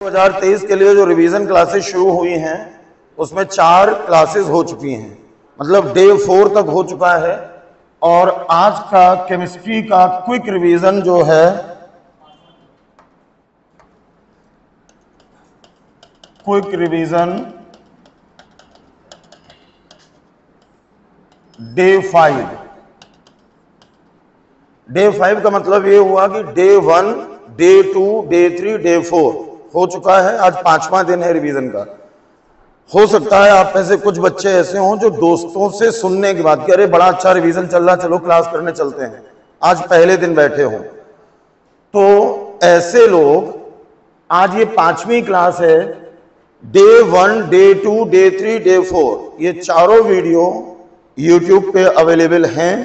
2023 के लिए जो रिवीजन क्लासेस शुरू हुई हैं उसमें 4 क्लासेस हो चुकी हैं, मतलब डे 4 तक हो चुका है। और आज का केमिस्ट्री का क्विक रिवीजन जो है, क्विक रिवीजन डे 5। डे 5 का मतलब ये हुआ कि डे 1, डे 2, डे 3, डे 4 हो चुका है। आज 5वां दिन है रिवीजन का। हो सकता है आप में से कुछ बच्चे ऐसे हों जो दोस्तों से सुनने के बाद कि अरे बड़ा अच्छा रिवीजन चल रहा, चलो क्लास करने चलते हैं, आज पहले दिन बैठे हो। तो ऐसे लोग, आज ये 5वीं क्लास है। डे 1, डे 2, डे 3, डे 4 ये चारों वीडियो YouTube पे अवेलेबल हैं।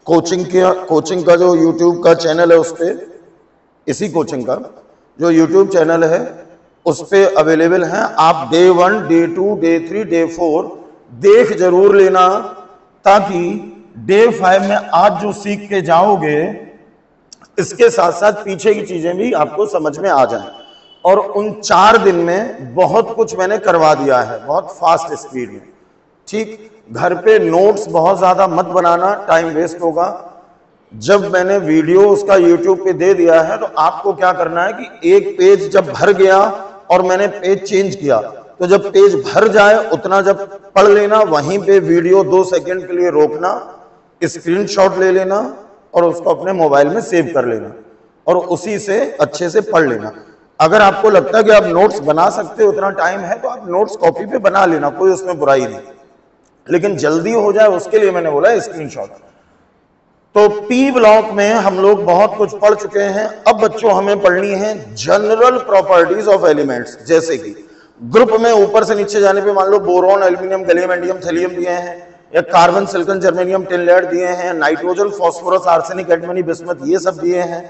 कोचिंग का जो YouTube का चैनल है उस पर, इसी कोचिंग का जो YouTube चैनल है उस पे अवेलेबल हैं। आप डे 1, डे 2, डे 3, डे 4 देख जरूर लेना, ताकि डे 5 में आज जो सीख के जाओगे इसके साथ साथ पीछे की चीजें भी आपको समझ में आ जाएं। और उन 4 दिन में बहुत कुछ मैंने करवा दिया है, बहुत फास्ट स्पीड में। ठीक, घर पे नोट्स बहुत ज्यादा मत बनाना, टाइम वेस्ट होगा। जब मैंने वीडियो उसका YouTube पे दे दिया है तो आपको क्या करना है कि एक पेज जब भर गया और मैंने पेज चेंज किया, तो जब पेज भर जाए उतना जब पढ़ लेना, वहीं पे वीडियो 2 सेकंड के लिए रोकना, स्क्रीनशॉट ले लेना और उसको अपने मोबाइल में सेव कर लेना और उसी से अच्छे से पढ़ लेना। अगर आपको लगता है कि आप नोट्स बना सकते हो, उतना टाइम है, तो आप नोट्स कॉपी पे बना लेना, कोई उसमें बुराई नहीं। लेकिन जल्दी हो जाए उसके लिए मैंने बोला स्क्रीनशॉट। तो पी ब्लॉक में हम लोग बहुत कुछ पढ़ चुके हैं। अब बच्चों हमें पढ़नी है जनरल प्रॉपर्टीज ऑफ एलिमेंट्स। जैसे कि ग्रुप में ऊपर से नीचे जाने पे मान लो boron, aluminium, gallium, indium, thallium दिए हैं, या carbon, silicon, germanium, tin lead दिए हैं, nitrogen, phosphorus, arsenic, antimony, bismuth, ये सब दिए हैं।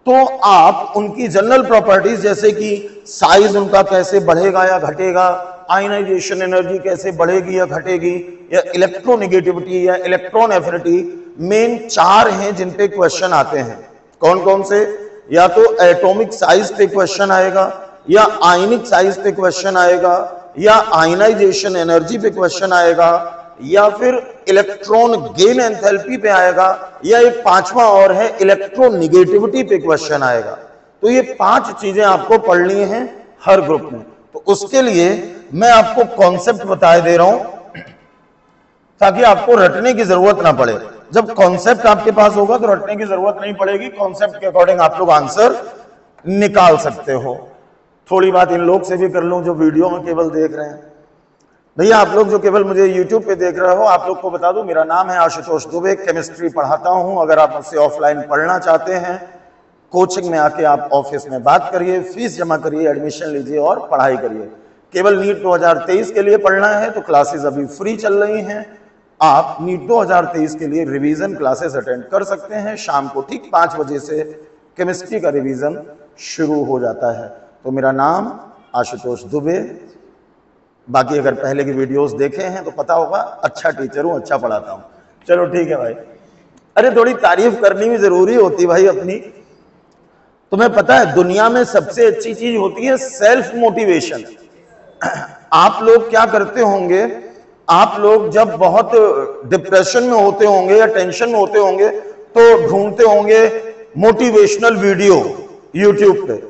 तो आप उनकी जनरल प्रॉपर्टीज, जैसे कि साइज उनका कैसे बढ़ेगा या घटेगा, आयनाइजेशन एनर्जी कैसे बढ़ेगी या घटेगी, या इलेक्ट्रोनेगेटिविटी या इलेक्ट्रॉन एफिनिटी, मेन 4 हैं जिन पे क्वेश्चन आते हैं। कौन कौन से? या तो एटॉमिक साइज पे क्वेश्चन आएगा, या आयनिक साइज पे क्वेश्चन आएगा, या आयनाइजेशन एनर्जी पे क्वेश्चन आएगा, या फिर इलेक्ट्रॉन गेन एंथैल्पी पे आएगा, या एक 5वां और है इलेक्ट्रोनेगेटिविटी पे क्वेश्चन आएगा। तो ये 5 चीजें आपको पढ़नी है हर ग्रुप में। तो उसके लिए मैं आपको कॉन्सेप्ट बताए दे रहा हूं, ताकि आपको रटने की जरूरत ना पड़े। जब कॉन्सेप्ट आपके पास होगा तो रटने की जरूरत नहीं पड़ेगी, कॉन्सेप्ट के अकॉर्डिंग आप लोग आंसर निकाल सकते हो। थोड़ी बात इन लोग से भी कर लूं जो वीडियो में केवल देख रहे हैं। भैया आप लोग जो केवल मुझे YouTube पे देख रहे हो, आप लोग को बता दूं, मेरा नाम है आशुतोष दुबे, केमिस्ट्री पढ़ाता हूं। अगर आप मुझसे ऑफलाइन पढ़ना चाहते हैं, कोचिंग में आके आप ऑफिस में बात करिए, फीस जमा करिए, एडमिशन लीजिए और पढ़ाई करिए। केवल नीट 2023 के लिए पढ़ना है तो क्लासेस अभी फ्री चल रही हैं। आप नीट 2023 के लिए रिवीजन क्लासेस अटेंड कर सकते हैं। शाम को ठीक 5 बजे से केमिस्ट्री का रिवीजन शुरू हो जाता है। तो मेरा नाम आशुतोष दुबे। बाकी अगर पहले की वीडियोस देखे हैं तो पता होगा, अच्छा टीचर हूं, अच्छा पढ़ाता हूं। चलो ठीक है भाई। अरे थोड़ी तारीफ करनी भी जरूरी होती भाई अपनी। तुम्हें पता है दुनिया में सबसे अच्छी चीज होती है सेल्फ मोटिवेशन। आप लोग क्या करते होंगे, आप लोग जब बहुत डिप्रेशन में होते होंगे या टेंशन में होते होंगे तो ढूंढते होंगे मोटिवेशनल वीडियो YouTube पे,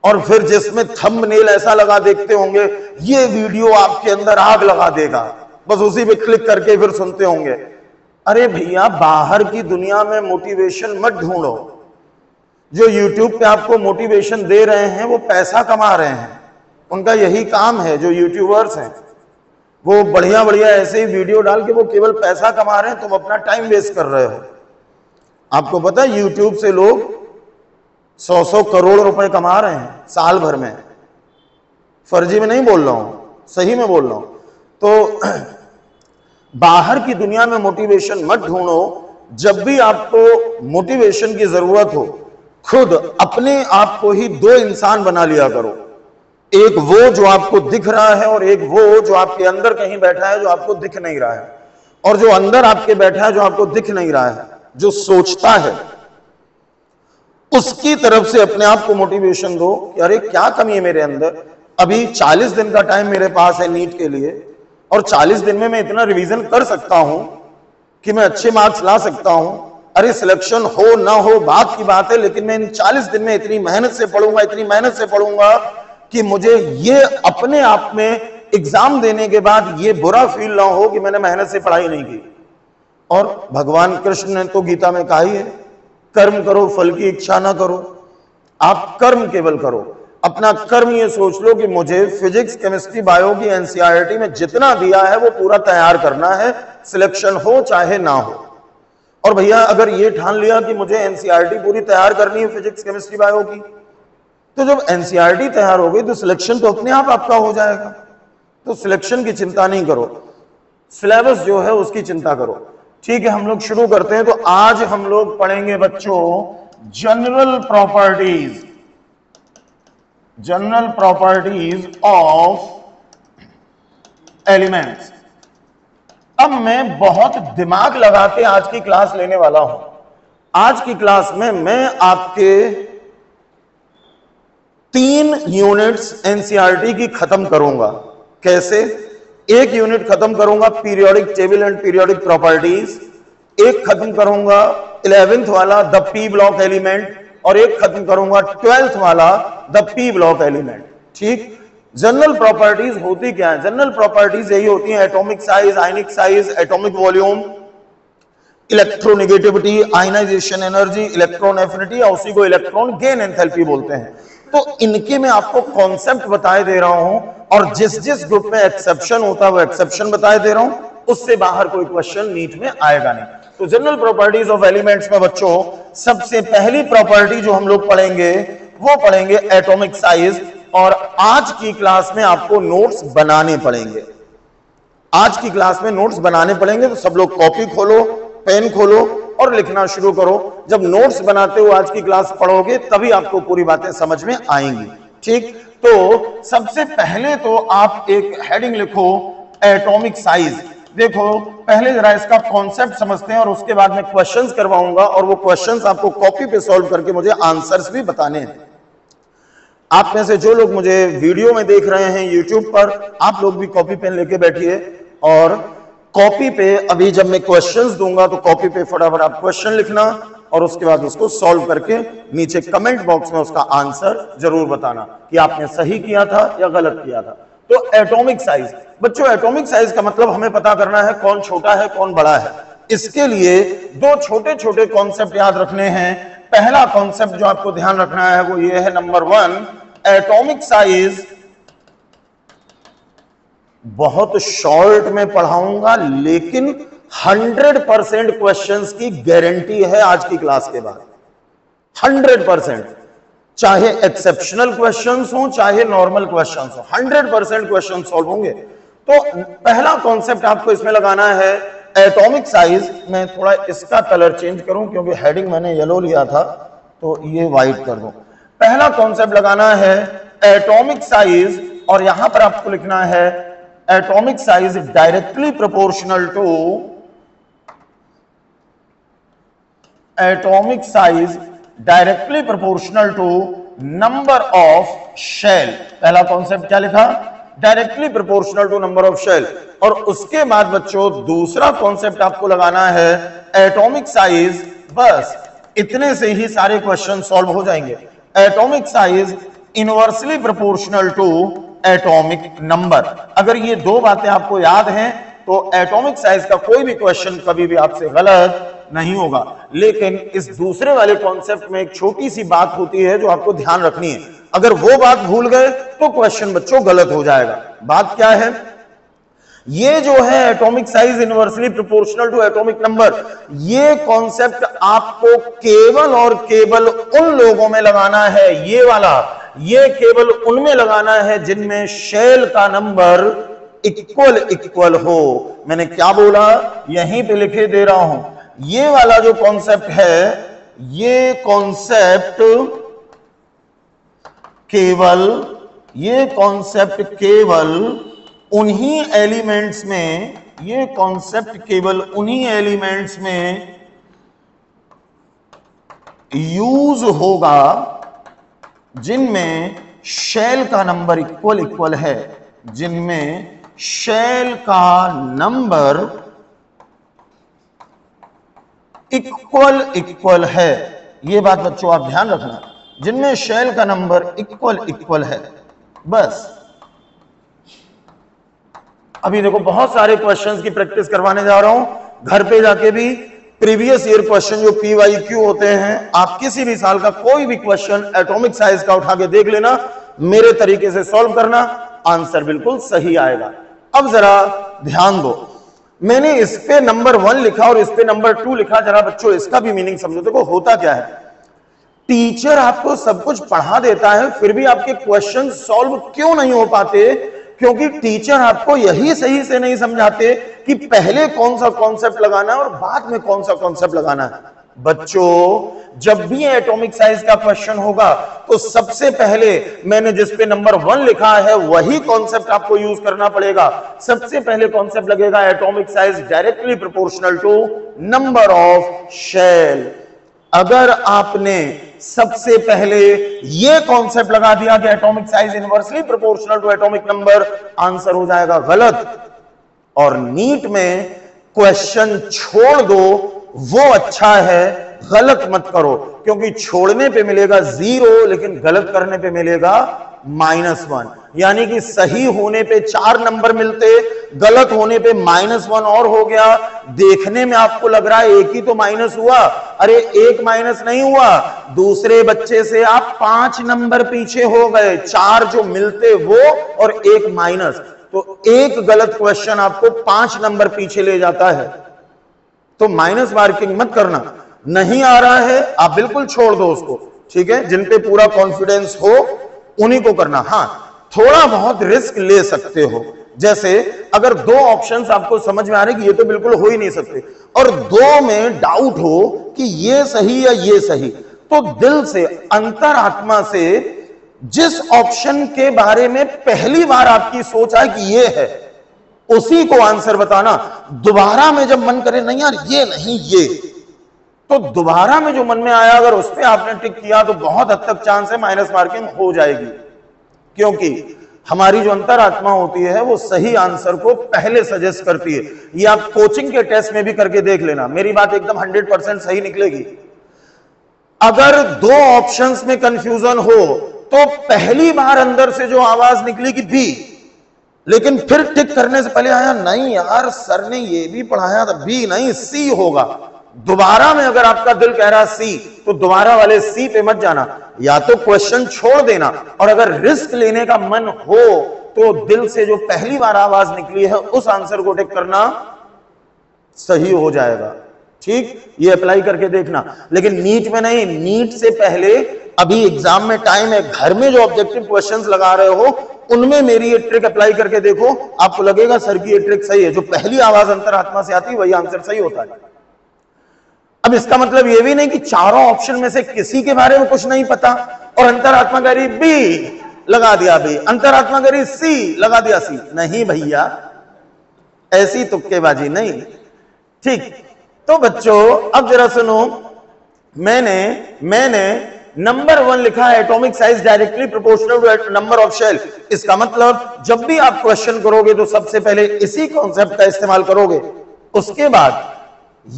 और फिर जिसमें थंबनेल ऐसा लगा देखते होंगे ये वीडियो आपके अंदर आग लगा देगा, बस उसी पे क्लिक करके फिर सुनते होंगे। अरे भैया बाहर की दुनिया में मोटिवेशन मत ढूंढो। जो YouTube पे आपको मोटिवेशन दे रहे हैं वो पैसा कमा रहे हैं, उनका यही काम है। जो यूट्यूबर्स हैं वो बढ़िया बढ़िया ऐसे ही वीडियो डाल के वो केवल पैसा कमा रहे हैं, तुम अपना टाइम वेस्ट कर रहे हो। आपको पता है YouTube से लोग 100 करोड़ रुपए कमा रहे हैं साल भर में। फर्जी में नहीं बोल रहा हूं, सही में बोल रहा हूं। तो बाहर की दुनिया में मोटिवेशन मत ढूंढो। जब भी आपको मोटिवेशन की जरूरत हो, खुद अपने आप को ही 2 इंसान बना लिया करो। एक वो जो आपको दिख रहा है और एक वो जो आपके अंदर कहीं बैठा है जो आपको दिख नहीं रहा है। और जो अंदर आपके बैठा है जो आपको दिख नहीं रहा है, जो सोचता है, उसकी तरफ से अपने आप को मोटिवेशन दो कि अरे क्या कमी है मेरे अंदर, अभी 40 दिन का टाइम मेरे पास है नीट के लिए और 40 दिन में मैं इतना रिवीजन कर सकता हूं कि मैं अच्छे मार्क्स ला सकता हूं। अरे सिलेक्शन हो ना हो बात की बात है, लेकिन मैं इन 40 दिन में इतनी मेहनत से पढ़ूंगा, इतनी मेहनत से पढ़ूंगा कि मुझे ये अपने आप में एग्जाम देने के बाद ये बुरा फील ना हो कि मैंने मेहनत से पढ़ाई नहीं की। और भगवान कृष्ण ने तो गीता में कहा ही है, कर्म करो फल की इच्छा ना करो। आप कर्म केवल करो, अपना कर्म ये सोच लो कि मुझे फिजिक्स केमिस्ट्री बायो की एनसीईआरटी में जितना दिया है वो पूरा तैयार करना है, सिलेक्शन हो चाहे ना हो। और भैया अगर ये ठान लिया कि मुझे एनसीईआरटी पूरी तैयार करनी है फिजिक्स केमिस्ट्री बायो की, तो जब एनसीईआरटी तैयार हो गई तो सिलेक्शन तो अपने आप आपका हो जाएगा। तो सिलेक्शन की चिंता नहीं करो, सिलेबस जो है उसकी चिंता करो। ठीक है, हम लोग शुरू करते हैं। तो आज हम लोग पढ़ेंगे बच्चों जनरल प्रॉपर्टीज ऑफ एलिमेंट्स। अब मैं बहुत दिमाग लगा के आज की क्लास लेने वाला हूं। आज की क्लास में मैं आपके 3 यूनिट्स एनसीईआरटी की खत्म करूंगा। कैसे? एक यूनिट खत्म करूंगा periodic table and periodic properties, एक खत्म करूंगा 11th वाला द पी ब्लॉक एलिमेंट, और एक खत्म करूंगा 12th वाला द पी ब्लॉक एलिमेंट। ठीक, जनरल प्रॉपर्टीज होती क्या है? जनरल प्रॉपर्टीज यही होती हैं, atomic size, ionic size, atomic volume, electronegativity, ionisation energy, electron affinity, और उसी को इलेक्ट्रॉन गेन एंथैल्पी बोलते हैं। तो इनके मैं आपको कॉन्सेप्ट बताए दे रहा हूं, और जिस जिस ग्रुप में एक्सेप्शन होता है वो एक्सेप्शन बताए दे रहा हूं, उससे बाहर कोई क्वेश्चन नीट में आएगा नहीं। तो जनरल प्रॉपर्टीज ऑफ एलिमेंट्स में बच्चों सबसे पहली प्रॉपर्टी जो हम लोग पढ़ेंगे वो पढ़ेंगे एटॉमिक साइज। और आज की क्लास में आपको नोट्स बनाने पड़ेंगे। आज की क्लास में नोट्स बनाने पड़ेंगे, तो सब लोग कॉपी खोलो, पेन खोलो और लिखना शुरू करो। जब नोट्स बनाते हो आज की क्लास पढ़ोगे तभी आपको पूरी बातें समझ में आएंगी। ठीक, तो सबसे पहले तो आप एक हेडिंग लिखो एटॉमिक साइज। देखो पहले जरा इसका कॉन्सेप्ट समझते हैं और उसके बाद मैं क्वेश्चंस करवाऊंगा, और वो क्वेश्चंस आपको कॉपी पे सॉल्व करके मुझे आंसर्स भी बताने हैं। आप में से जो लोग मुझे वीडियो में देख रहे हैं यूट्यूब पर, आप लोग भी कॉपी पेन लेके बैठिए, और कॉपी पे अभी जब मैं क्वेश्चंस दूंगा तो कॉपी पे फटाफट आप क्वेश्चन लिखना और उसके बाद उसको सॉल्व करके नीचे कमेंट बॉक्स में उसका आंसर जरूर बताना कि आपने सही किया था या गलत किया था। तो एटॉमिक साइज बच्चों, एटॉमिक साइज का मतलब हमें पता करना है कौन छोटा है कौन बड़ा है। इसके लिए 2 छोटे छोटे कॉन्सेप्ट याद रखने हैं। पहला कॉन्सेप्ट जो आपको ध्यान रखना है वो ये है, नंबर 1, एटॉमिक साइज बहुत शॉर्ट में पढ़ाऊंगा, लेकिन 100% क्वेश्चंस की गारंटी है आज की क्लास के बाद। 100%, चाहे एक्सेप्शनल क्वेश्चंस हो चाहे नॉर्मल क्वेश्चंस हो, 100% क्वेश्चन सॉल्व होंगे। तो पहला कॉन्सेप्ट आपको इसमें लगाना है एटॉमिक साइज। मैं थोड़ा इसका कलर चेंज करूं क्योंकि हेडिंग मैंने येलो लिया था, तो ये व्हाइट कर दूं। पहला कॉन्सेप्ट लगाना है एटॉमिक साइज, और यहां पर आपको लिखना है atomic size directly proportional to, atomic size directly proportional to number of shell. पहला कॉन्सेप्ट क्या लिखा? Directly proportional to number of shell. और उसके बाद बच्चों दूसरा कॉन्सेप्ट आपको लगाना है एटॉमिक साइज। बस इतने से ही सारे क्वेश्चन सॉल्व हो जाएंगे। Atomic size inversely proportional to atomic number. अगर ये 2 बातें आपको याद हैं तो एटॉमिक साइज का कोई भी क्वेश्चन कभी भी आपसे गलत नहीं होगा। लेकिन इस दूसरे वाले कॉन्सेप्ट में एक छोटी सी बात होती है जो आपको ध्यान रखनी है। अगर वो बात भूल गए तो क्वेश्चन बच्चों गलत हो जाएगा। बात क्या है? ये जो है atomic size inversely proportional to atomic number, ये कॉन्सेप्ट आपको केवल और केवल उन लोगों में लगाना है, ये वाला, ये केवल उनमें लगाना है जिनमें शेल का नंबर इक्वल हो। मैंने क्या बोला? यहीं पे लिखे दे रहा हूं। ये वाला जो कॉन्सेप्ट है, ये कॉन्सेप्ट केवल उन्हीं एलिमेंट्स में, ये कॉन्सेप्ट केवल उन्हीं एलिमेंट्स में यूज होगा जिनमें शेल का नंबर इक्वल इक्वल है, जिनमें शेल का नंबर इक्वल इक्वल है। यह बात बच्चों आप ध्यान रखना, जिनमें शेल का नंबर इक्वल इक्वल है। बस अभी देखो बहुत सारे क्वेश्चंस की प्रैक्टिस करवाने जा रहा हूं, घर पे जाके भी प्रीवियस ईयर क्वेश्चन जो PYQ होते हैं, आप किसी भी साल का कोई भी क्वेश्चन एटॉमिक साइज का उठा के देख लेना, मेरे तरीके से सॉल्व करना, आंसर बिल्कुल सही आएगा। अब जरा ध्यान दो, मैंने इस पे नंबर 1 लिखा और इस पे नंबर 2 लिखा, जरा बच्चों इसका भी मीनिंग समझो। देखो होता क्या है, टीचर आपको सब कुछ पढ़ा देता है, फिर भी आपके क्वेश्चन सॉल्व क्यों नहीं हो पाते? क्योंकि टीचर आपको यही सही से नहीं समझाते कि पहले कौन सा कॉन्सेप्ट लगाना है और बाद में कौन सा कॉन्सेप्ट लगाना है। बच्चों जब भी एटॉमिक साइज का क्वेश्चन होगा तो सबसे पहले मैंने जिस पे नंबर 1 लिखा है वही कॉन्सेप्ट आपको यूज करना पड़ेगा। सबसे पहले कॉन्सेप्ट लगेगा atomic size directly proportional to number of shell. अगर आपने सबसे पहले यह कॉन्सेप्ट लगा दिया कि atomic size inversely proportional to atomic number, answer हो जाएगा गलत। और नीट में क्वेश्चन छोड़ दो वो अच्छा है, गलत मत करो, क्योंकि छोड़ने पे मिलेगा 0 लेकिन गलत करने पे मिलेगा -1। यानी कि सही होने पे 4 नंबर मिलते, गलत होने पे -1 और हो गया। देखने में आपको लग रहा है एक ही तो माइनस हुआ, अरे एक माइनस नहीं हुआ, दूसरे बच्चे से आप 5 नंबर पीछे हो गए, 4 जो मिलते वो और एक माइनस, तो एक गलत क्वेश्चन आपको 5 नंबर पीछे ले जाता है। तो माइनस मार्किंग मत करना, नहीं आ रहा है आप बिल्कुल छोड़ दो उसको, ठीक है। जिन पे पूरा कॉन्फिडेंस हो उन्हीं को करना। हां थोड़ा बहुत रिस्क ले सकते हो, जैसे अगर 2 ऑप्शंस आपको समझ में आ रहे कि ये तो बिल्कुल हो ही नहीं सकते और 2 में डाउट हो कि ये सही या ये सही, तो दिल से अंतरात्मा से जिस ऑप्शन के बारे में पहली बार आपकी सोच आए कि ये है उसी को आंसर बताना। दोबारा में जब मन करे नहीं यार ये नहीं ये, तो दोबारा में जो मन में आया अगर उस पर आपने टिक किया तो बहुत हद तक चांस है माइनस मार्किंग हो जाएगी, क्योंकि हमारी जो अंतरात्मा होती है वो सही आंसर को पहले सजेस्ट करती है। ये आप कोचिंग के टेस्ट में भी करके देख लेना, मेरी बात एकदम 100% सही निकलेगी। अगर 2 ऑप्शंस में कंफ्यूजन हो तो पहली बार अंदर से जो आवाज निकलेगी बी, लेकिन फिर टिक करने से पहले आया नहीं यार सर ने ये भी पढ़ाया था, बी नहीं सी होगा। दोबारा में अगर आपका दिल कह रहा सी तो दोबारा वाले सी पे मत जाना, या तो क्वेश्चन छोड़ देना, और अगर रिस्क लेने का मन हो तो दिल से जो पहली बार आवाज निकली है उस आंसर को टिक करना, सही हो जाएगा। ठीक, ये अप्लाई करके देखना। लेकिन नीट में नहीं, नीट से पहले अभी एग्जाम में टाइम है, घर में जो ऑब्जेक्टिव क्वेश्चंस लगा रहे हो उनमें मेरी ये ट्रिक अप्लाई करके देखो, आपको लगेगा सर की ये ट्रिक सही है। जो पहली आवाज अंतरात्मा से आती है वही आंसर सही होता है। अब इसका मतलब ये भी नहीं कि चारों ऑप्शन में से किसी के बारे में कुछ नहीं पता और अंतरात्मा कह रही बी लगा दिया बी, अंतरात्मा कह रही सी लगा दिया सी। नहीं भैया, ऐसी तुक्केबाजी नहीं। ठीक, तो बच्चों अब जरा सुनो, मैंने नंबर 1 लिखा है atomic size directly proportional to number of shell. इसका मतलब जब भी आप क्वेश्चन करोगे तो सबसे पहले इसी कॉन्सेप्ट का इस्तेमाल करोगे। उसके बाद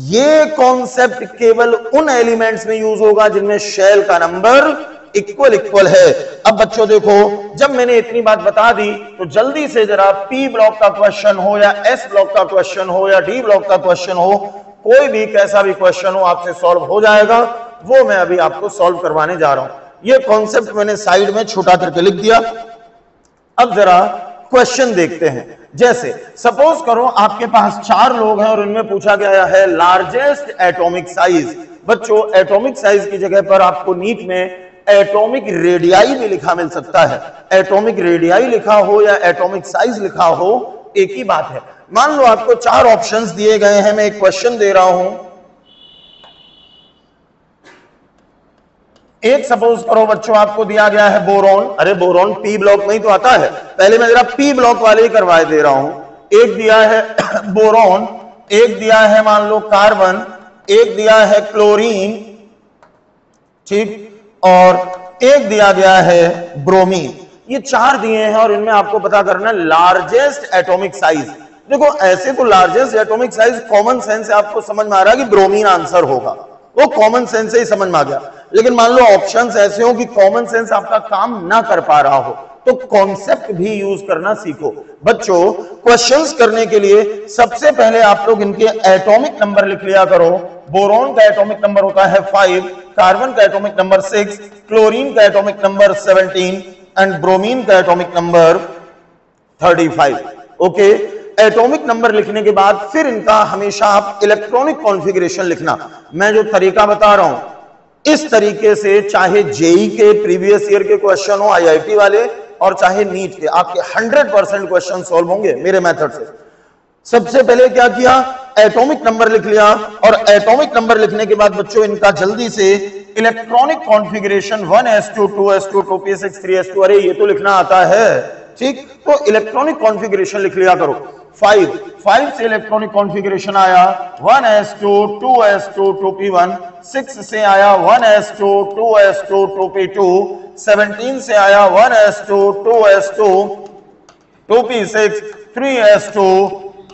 ये कॉन्सेप्ट केवल उन एलिमेंट्स में यूज होगा जिनमें शेल का नंबर इक्वल इक्वल है। अब बच्चों देखो, जब मैंने इतनी बात बता दी तो जल्दी से जरा पी ब्लॉक का क्वेश्चन हो या एस ब्लॉक का क्वेश्चन हो या डी ब्लॉक का क्वेश्चन हो, कोई भी कैसा भी क्वेश्चन हो आपसे सॉल्व हो जाएगा। वो मैं अभी आपको सॉल्व करवाने जा रहा हूं। ये कॉन्सेप्ट मैंने साइड में छोटा करके लिख दिया। अब जरा क्वेश्चन देखते हैं। जैसे सपोज करो आपके पास 4 लोग हैं और उनमें पूछा गया है लार्जेस्ट एटॉमिक साइज। बच्चों एटॉमिक साइज की जगह पर आपको नीट में एटॉमिक रेडियाई भी लिखा मिल सकता है। एटॉमिक रेडियाई लिखा हो या एटॉमिक साइज लिखा हो, एक ही बात है। मान लो आपको 4 ऑप्शंस दिए गए हैं, मैं एक क्वेश्चन दे रहा हूं। एक सपोज करो बच्चों आपको दिया गया है बोरॉन। अरे बोरॉन पी ब्लॉक में ही तो आता है, पहले मैं जरा पी ब्लॉक वाले ही करवाए दे रहा हूं। एक दिया है बोरॉन, एक दिया है मान लो कार्बन, एक दिया है क्लोरीन, ठीक। और एक दिया गया है ब्रोमीन। ये 4 दिए हैं और इनमें आपको पता करना है लार्जेस्ट एटॉमिक साइज। देखो ऐसे तो largest atomic size common sense से आपको समझ में आ रहा है कि ब्रोमीन आंसर होगा, वो कॉमन सेंस से ही समझ में आ गया। लेकिन मान लो ऑप्शंस ऐसे हो कि कॉमन सेंस आपका काम ना कर पा रहा हो, तो कॉन्सेप्ट भी यूज करना सीखो। बच्चों क्वेश्चंस करने के लिए सबसे पहले आप लोग इनके एटॉमिक नंबर लिख लिया करो। बोरॉन का एटॉमिक नंबर होता है 5, कार्बन का एटॉमिक नंबर 6, क्लोरीन का एटॉमिक नंबर 17 एंड ब्रोमीन का atomic number 35। Okay, atomic number लिखने के बाद फिर इनका हमेशा आप इलेक्ट्रॉनिक कॉन्फ़िगरेशन लिखना। मैं जो तरीका बता रहा हूं इस तरीके से चाहे जेई के प्रीवियस ईयर के क्वेश्चन हो, आईआईटी वाले, और चाहे नीट के, आपके 100% क्वेश्चन सॉल्व होंगे मेरे मेथड से। सबसे पहले क्या किया, एटॉमिक नंबर लिख लिया, और एटॉमिक नंबर लिखने के बाद बच्चों इनका जल्दी से electronic configuration 1s2 2s2 2p6 3s2, अरे ये तो लिखना आता है, ठीक। तो इलेक्ट्रॉनिक कॉन्फ़िगरेशन लिख लिया करो। 5 से इलेक्ट्रॉनिक कॉन्फ़िगरेशन आया 1s2 2s2 2p1, 6 से आया 1s2 2s2 2p2, 17 से आया 1s2 2s2 2p6 3s2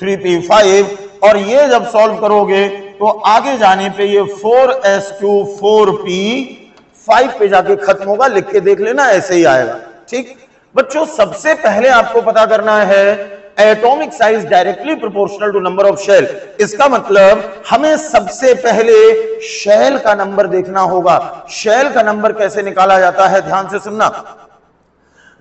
3p5, और ये जब सॉल्व करोगे तो आगे जाने पे ये 4s2 4p5 पे जाके खत्म होगा। लिख के देख लेना, ऐसे ही आएगा, ठीक। बच्चों सबसे पहले आपको पता करना है atomic size directly proportional to number of shell. इसका मतलब हमें सबसे पहले शेल का नंबर देखना होगा। शेल का नंबर कैसे निकाला जाता है, ध्यान से सुनना।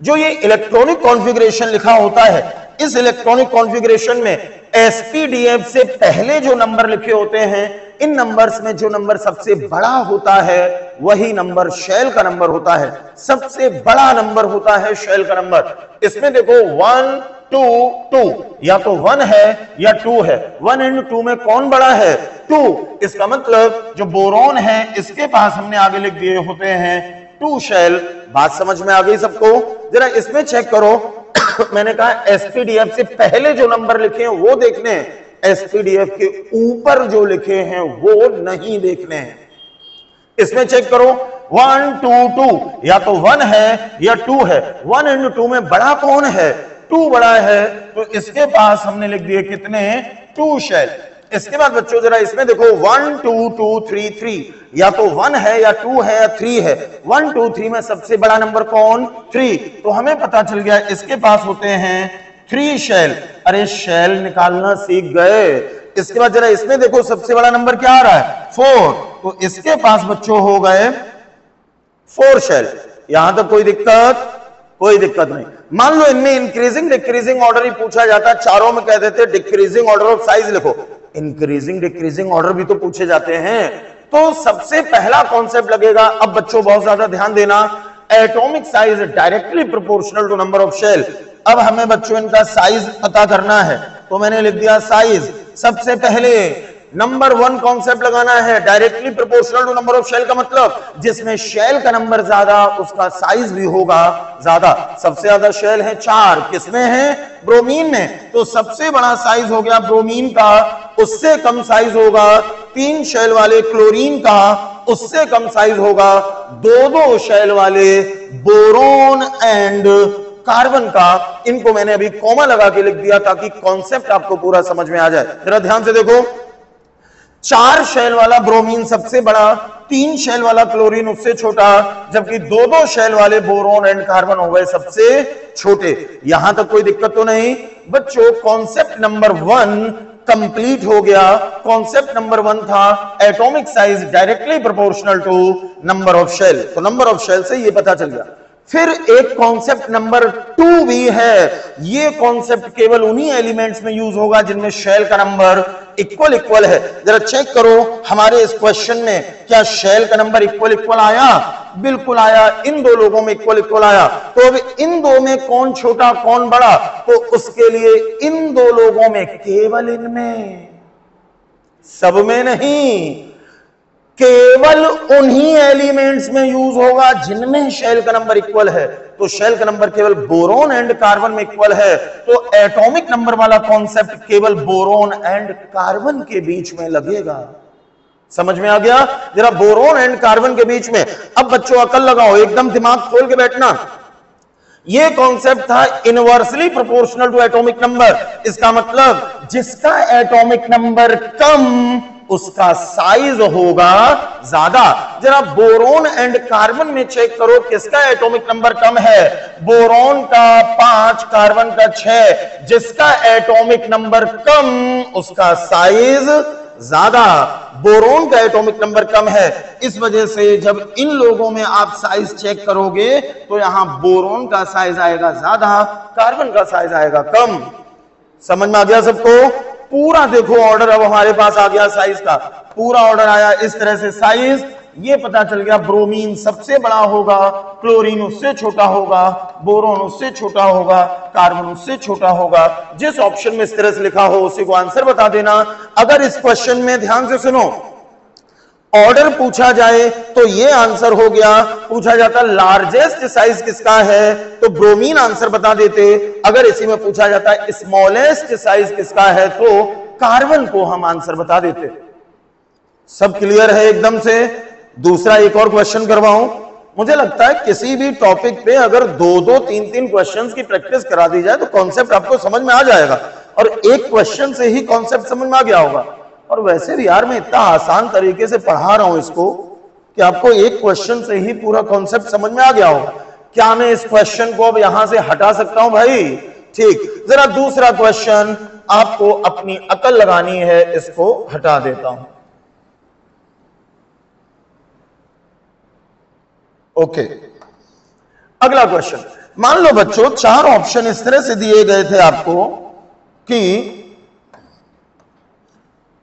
जो ये इलेक्ट्रॉनिक कॉन्फ़िगरेशन लिखा होता है, इस इलेक्ट्रॉनिक कॉन्फ़िगरेशन में एसपीडीएफ से पहले जो नंबर लिखे होते हैं, इन नंबर्स में जो नंबर सबसे बड़ा होता है वही नंबर शेल का नंबर होता है। सबसे बड़ा नंबर होता है शेल का नंबर। इसमें देखो 1 2 2, या तो 1 है या 2 है। 1 एंड 2 में कौन बड़ा है, 2। इसका मतलब जो बोरॉन है इसके पास हमने आगे लिख दिए होते हैं 2 शेल। बात समझ में आ गई सबको? जरा इसमें चेक करो मैंने कहा एसपीडीएफ से पहले जो नंबर लिखे हैं वो देखने हैं, एसपीडीएफ के ऊपर जो लिखे हैं वो नहीं देखने हैं। इसमें चेक करो 1 2 2, या तो 1 है या 2 है। 1 एंड 2 में बड़ा कौन है, 2 बड़ा है, तो इसके पास हमने लिख दिए कितने, 2 शेल। इसके बाद बच्चों जरा इसमें देखो 1 2 2 3 3, या तो 1 है या 2 है या 3 है। 1 2 3 में सबसे बड़ा नंबर कौन, 3। तो हमें पता चल गया इसके पास होते हैं 3 शेल। अरे शेल निकालना सीख गए। इसके बाद जरा इसमें देखो सबसे बड़ा नंबर क्या आ रहा है, 4। तो इसके पास बच्चों हो गए 4 शेल। यहां तक कोई दिक्कत, कोई दिक्कत नहीं। मान लो इनमें इंक्रीजिंग डिक्रीजिंग ऑर्डर ही पूछा जाता, चारों में कह देते डिक्रीजिंग ऑर्डर ऑफ साइज लिखो। इंक्रीजिंग डिक्रीजिंग ऑर्डर भी तो पूछे जाते हैं। तो सबसे पहला कॉन्सेप्ट लगेगा, अब बच्चों बहुत ज्यादा ध्यान देना, atomic size directly proportional to number of shell. अब हमें बच्चों इनका साइज पता करना है, तो मैंने लिख दिया साइज। सबसे पहले नंबर 1 कॉन्सेप्ट लगाना है, directly proportional to number of shell का मतलब जिसमें शेल का नंबर ज्यादा उसका साइज भी होगा ज्यादा। सबसे ज्यादा शेल है 4, किसमें है, ब्रोमीन में, तो सबसे बड़ा साइज हो गया ब्रोमीन का। उससे कम साइज होगा 3 शेल वाले क्लोरीन का, उससे कम साइज होगा 2 शेल वाले बोरोन एंड कार्बन का। इनको मैंने अभी कॉमा लगा के लिख दिया ताकि कॉन्सेप्ट आपको पूरा समझ में आ जाए। जरा ध्यान से देखो, 4 शेल वाला ब्रोमीन सबसे बड़ा, 3 शेल वाला क्लोरीन उससे छोटा, जबकि 2 शेल वाले बोरोन एंड कार्बन हो गए सबसे छोटे। यहां तक कोई दिक्कत तो नहीं बच्चों? कॉन्सेप्ट नंबर 1 कंप्लीट हो गया। कॉन्सेप्ट नंबर 1 था atomic size directly proportional to number of shell. तो नंबर ऑफ शेल से ये पता चल गया। फिर एक कॉन्सेप्ट नंबर 2 भी है। ये कॉन्सेप्ट केवल उन्हीं एलिमेंट्स में यूज होगा जिनमें शेल का नंबर इक्वल इक्वल है। जरा चेक करो हमारे इस क्वेश्चन में क्या शेल का नंबर इक्वल इक्वल आया? बिल्कुल आया, इन 2 लोगों में इक्वल इक्वल आया। तो अब इन 2 में कौन छोटा कौन बड़ा? तो उसके लिए इन 2 लोगों में, केवल इनमें, सब में नहीं, केवल उन्हीं एलिमेंट्स में यूज होगा जिनमें शेल का नंबर इक्वल है। तो शेल का नंबर केवल बोरोन एंड कार्बन में इक्वल है, तो एटॉमिक नंबर वाला कॉन्सेप्ट केवल बोरोन एंड कार्बन के बीच में लगेगा। समझ में आ गया? जरा बोरोन एंड कार्बन के बीच में अब बच्चों अकल लगाओ, एकदम दिमाग खोल के बैठना। ये कॉन्सेप्ट था inversely proportional to atomic number. इसका मतलब जिसका एटॉमिक नंबर कम उसका साइज होगा ज्यादा। जरा बोरोन एंड कार्बन में चेक करो किसका एटॉमिक नंबर कम है। बोरोन का 5, कार्बन का 6। जिसका एटॉमिक नंबर कम उसका साइज ज्यादा। बोरोन का एटॉमिक नंबर कम है, इस वजह से जब इन लोगों में आप साइज चेक करोगे तो यहां बोरोन का साइज आएगा ज्यादा, कार्बन का साइज आएगा कम। समझ में आ गया सबको? पूरा देखो ऑर्डर अब हमारे पास आ गया साइज का, पूरा ऑर्डर आया इस तरह से। साइज ये पता चल गया, ब्रोमीन सबसे बड़ा होगा, क्लोरीन उससे छोटा होगा, बोरोन उससे छोटा होगा, कार्बन उससे छोटा होगा। जिस ऑप्शन में इस तरह से लिखा हो उसी को आंसर बता देना। अगर इस क्वेश्चन में ध्यान से सुनो, ऑर्डर पूछा जाए तो ये आंसर हो गया। पूछा जाता लार्जेस्ट साइज किसका है तो ब्रोमीन आंसर बता देते। अगर इसी में पूछा जाता स्मॉलेस्ट साइज किसका है तो कार्बन को हम आंसर बता देते। सब क्लियर है एकदम से? दूसरा एक और क्वेश्चन करवाऊं। मुझे लगता है किसी भी टॉपिक पे अगर 2-2, 3-3 क्वेश्चंस की प्रैक्टिस करा दी जाए तो कॉन्सेप्ट आपको समझ में आ जाएगा, और एक क्वेश्चन से ही कॉन्सेप्ट समझ में आ गया होगा। और वैसे भी यार मैं इतना आसान तरीके से पढ़ा रहा हूं इसको कि आपको एक क्वेश्चन से ही पूरा कॉन्सेप्ट समझ में आ गया होगा। क्या मैं इस क्वेश्चन को अब यहां से हटा सकता हूं भाई? ठीक, जरा दूसरा क्वेश्चन आपको अपनी अकल लगानी है, इसको हटा देता हूं। ओके, अगला क्वेश्चन। मान लो बच्चों 4 ऑप्शन इस तरह से दिए गए थे आपको कि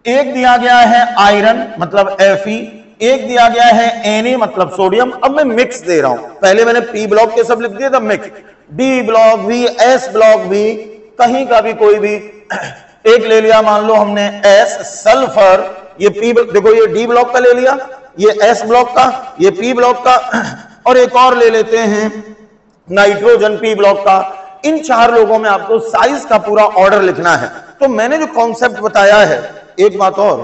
एक दिया गया है आयरन मतलब Fe, एक दिया गया है Na मतलब सोडियम। अब मैं मिक्स दे रहा हूं, पहले मैंने P ब्लॉक के सब लिख दिए, तब मिक्स, D ब्लॉक भी, S ब्लॉक भी, कहीं का भी कोई भी एक ले लिया। मान लो हमने S सल्फर, ये P, देखो ये D ब्लॉक का ले लिया, ये S ब्लॉक का, ये P ब्लॉक का, और एक और ले लेते हैं नाइट्रोजन P ब्लॉक का। इन 4 लोगों में आपको साइज का पूरा ऑर्डर लिखना है। तो मैंने जो कॉन्सेप्ट बताया है, एक बात और,